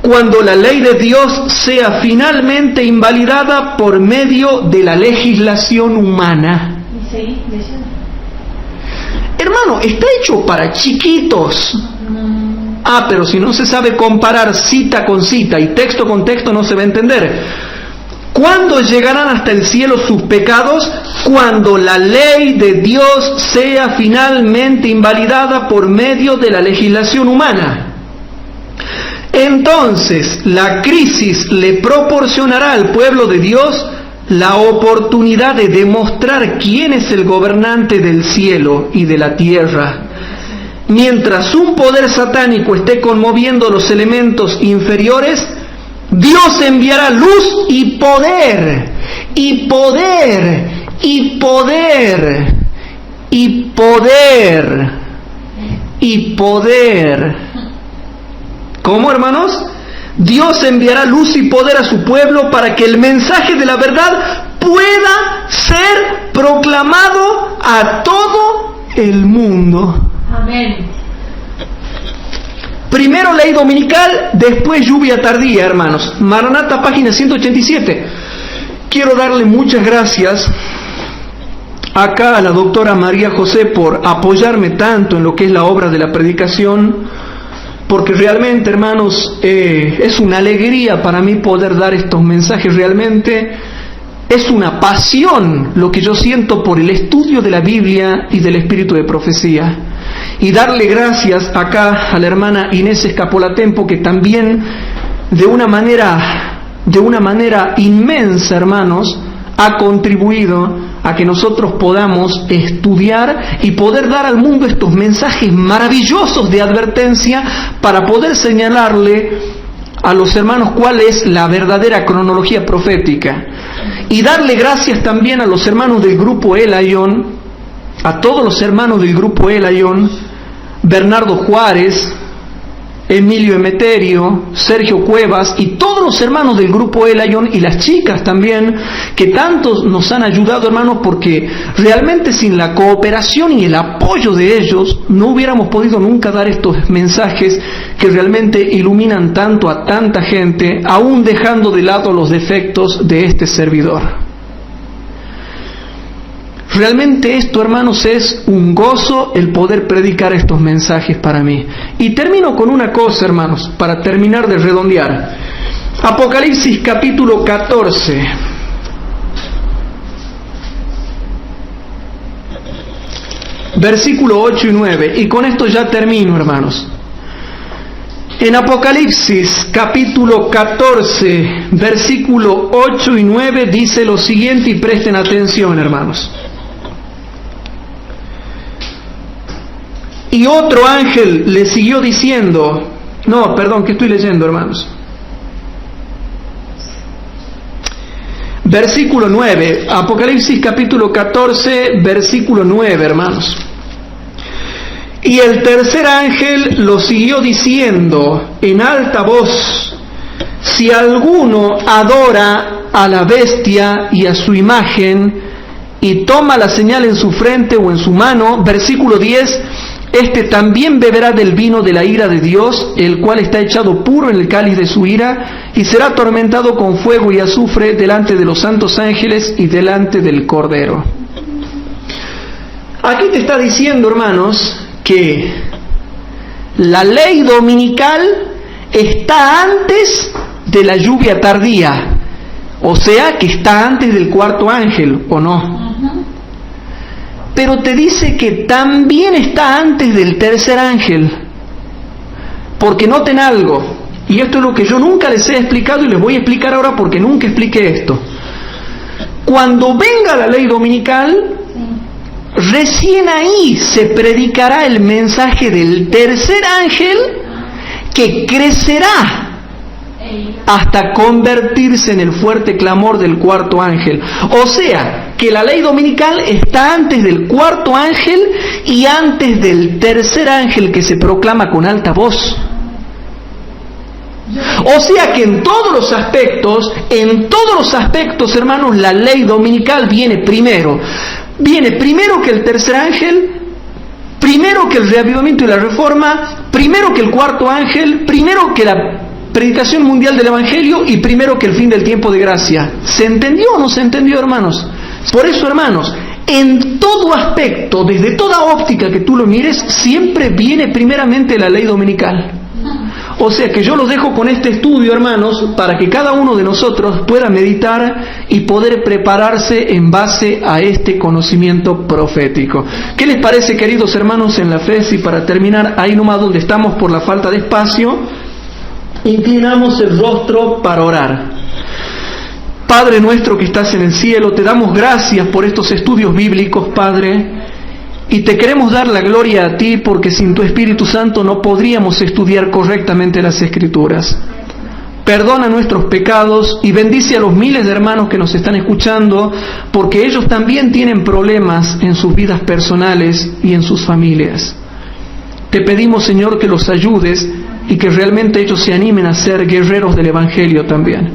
[SPEAKER 1] Cuando la ley de Dios sea finalmente invalidada por medio de la legislación humana.
[SPEAKER 2] Sí,
[SPEAKER 1] hermano, está hecho para chiquitos. Ah, pero si no se sabe comparar cita con cita y texto con texto, no se va a entender. ¿Cuándo llegarán hasta el cielo sus pecados? Cuando la ley de Dios sea finalmente invalidada por medio de la legislación humana. Entonces, la crisis le proporcionará al pueblo de Dios la oportunidad de demostrar quién es el gobernante del cielo y de la tierra. Mientras un poder satánico esté conmoviendo los elementos inferiores, Dios enviará luz y poder, y poder, y poder, y poder, y poder. ¿Cómo, hermanos? Dios enviará luz y poder a su pueblo para que el mensaje de la verdad pueda ser proclamado a todo el mundo.
[SPEAKER 2] Amén.
[SPEAKER 1] Primero ley dominical, después lluvia tardía, hermanos. Maranata, página 187. Quiero darle muchas gracias acá a la doctora María José por apoyarme tanto en lo que es la obra de la predicación, porque realmente, hermanos, es una alegría para mí poder dar estos mensajes. Realmente es una pasión lo que yo siento por el estudio de la Biblia y del espíritu de profecía. Y darle gracias acá a la hermana Inés Escapolatempo, que también de una manera inmensa, hermanos, ha contribuido a que nosotros podamos estudiar y poder dar al mundo estos mensajes maravillosos de advertencia para poder señalarle a los hermanos cuál es la verdadera cronología profética. Y darle gracias también a los hermanos del grupo Elaión, a todos los hermanos del grupo Elaión, Bernardo Juárez, Emilio Emeterio, Sergio Cuevas y todos los hermanos del grupo Elaión y las chicas también, que tantos nos han ayudado, hermanos, porque realmente sin la cooperación y el apoyo de ellos no hubiéramos podido nunca dar estos mensajes que realmente iluminan tanto a tanta gente, aún dejando de lado los defectos de este servidor. Realmente esto, hermanos, es un gozo el poder predicar estos mensajes para mí. Y termino con una cosa, hermanos, para terminar de redondear. Apocalipsis capítulo 14. Versículo 8 y 9. Y con esto ya termino, hermanos. En Apocalipsis capítulo 14, versículo 8 y 9 dice lo siguiente, y presten atención, hermanos. Y otro ángel le siguió diciendo, ¿qué estoy leyendo, hermanos? Versículo 9, Apocalipsis capítulo 14, versículo 9, hermanos. Y el tercer ángel lo siguió diciendo en alta voz: si alguno adora a la bestia y a su imagen, y toma la señal en su frente o en su mano, versículo 10, este también beberá del vino de la ira de Dios, el cual está echado puro en el cáliz de su ira, y será atormentado con fuego y azufre delante de los santos ángeles y delante del Cordero. Aquí te está diciendo, hermanos, que la ley dominical está antes de la lluvia tardía, o sea que está antes del cuarto ángel, ¿o no? Pero te dice que también está antes del tercer ángel, porque noten algo, Y esto es lo que yo nunca les he explicado y les voy a explicar ahora porque nunca expliqué esto. Cuando venga la ley dominical, recién ahí se predicará el mensaje del tercer ángel que crecerá hasta convertirse en el fuerte clamor del cuarto ángel. O sea, que la ley dominical está antes del cuarto ángel y antes del tercer ángel que se proclama con alta voz. O sea que en todos los aspectos, hermanos, la ley dominical viene primero. Viene primero que el tercer ángel, primero que el reavivamiento y la reforma, primero que el cuarto ángel, primero que la predicación mundial del Evangelio y primero que el fin del tiempo de gracia. ¿Se entendió o no se entendió, hermanos? Por eso, hermanos, en todo aspecto, desde toda óptica que tú lo mires, siempre viene primeramente la ley dominical. O sea que yo los dejo con este estudio, hermanos, para que cada uno de nosotros pueda meditar y poder prepararse en base a este conocimiento profético. ¿Qué les parece, queridos hermanos, en la fe? Si para terminar, ahí nomás donde estamos por la falta de espacio, inclinamos el rostro para orar. Padre nuestro que estás en el cielo, te damos gracias por estos estudios bíblicos, Padre. Y te queremos dar la gloria a ti porque sin tu Espíritu Santo no podríamos estudiar correctamente las Escrituras. Perdona nuestros pecados y bendice a los miles de hermanos que nos están escuchando porque ellos también tienen problemas en sus vidas personales y en sus familias. Te pedimos, Señor, que los ayudes y que realmente ellos se animen a ser guerreros del Evangelio también.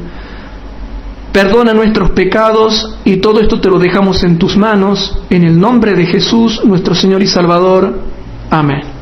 [SPEAKER 1] Perdona nuestros pecados y todo esto te lo dejamos en tus manos, en el nombre de Jesús, nuestro Señor y Salvador. Amén.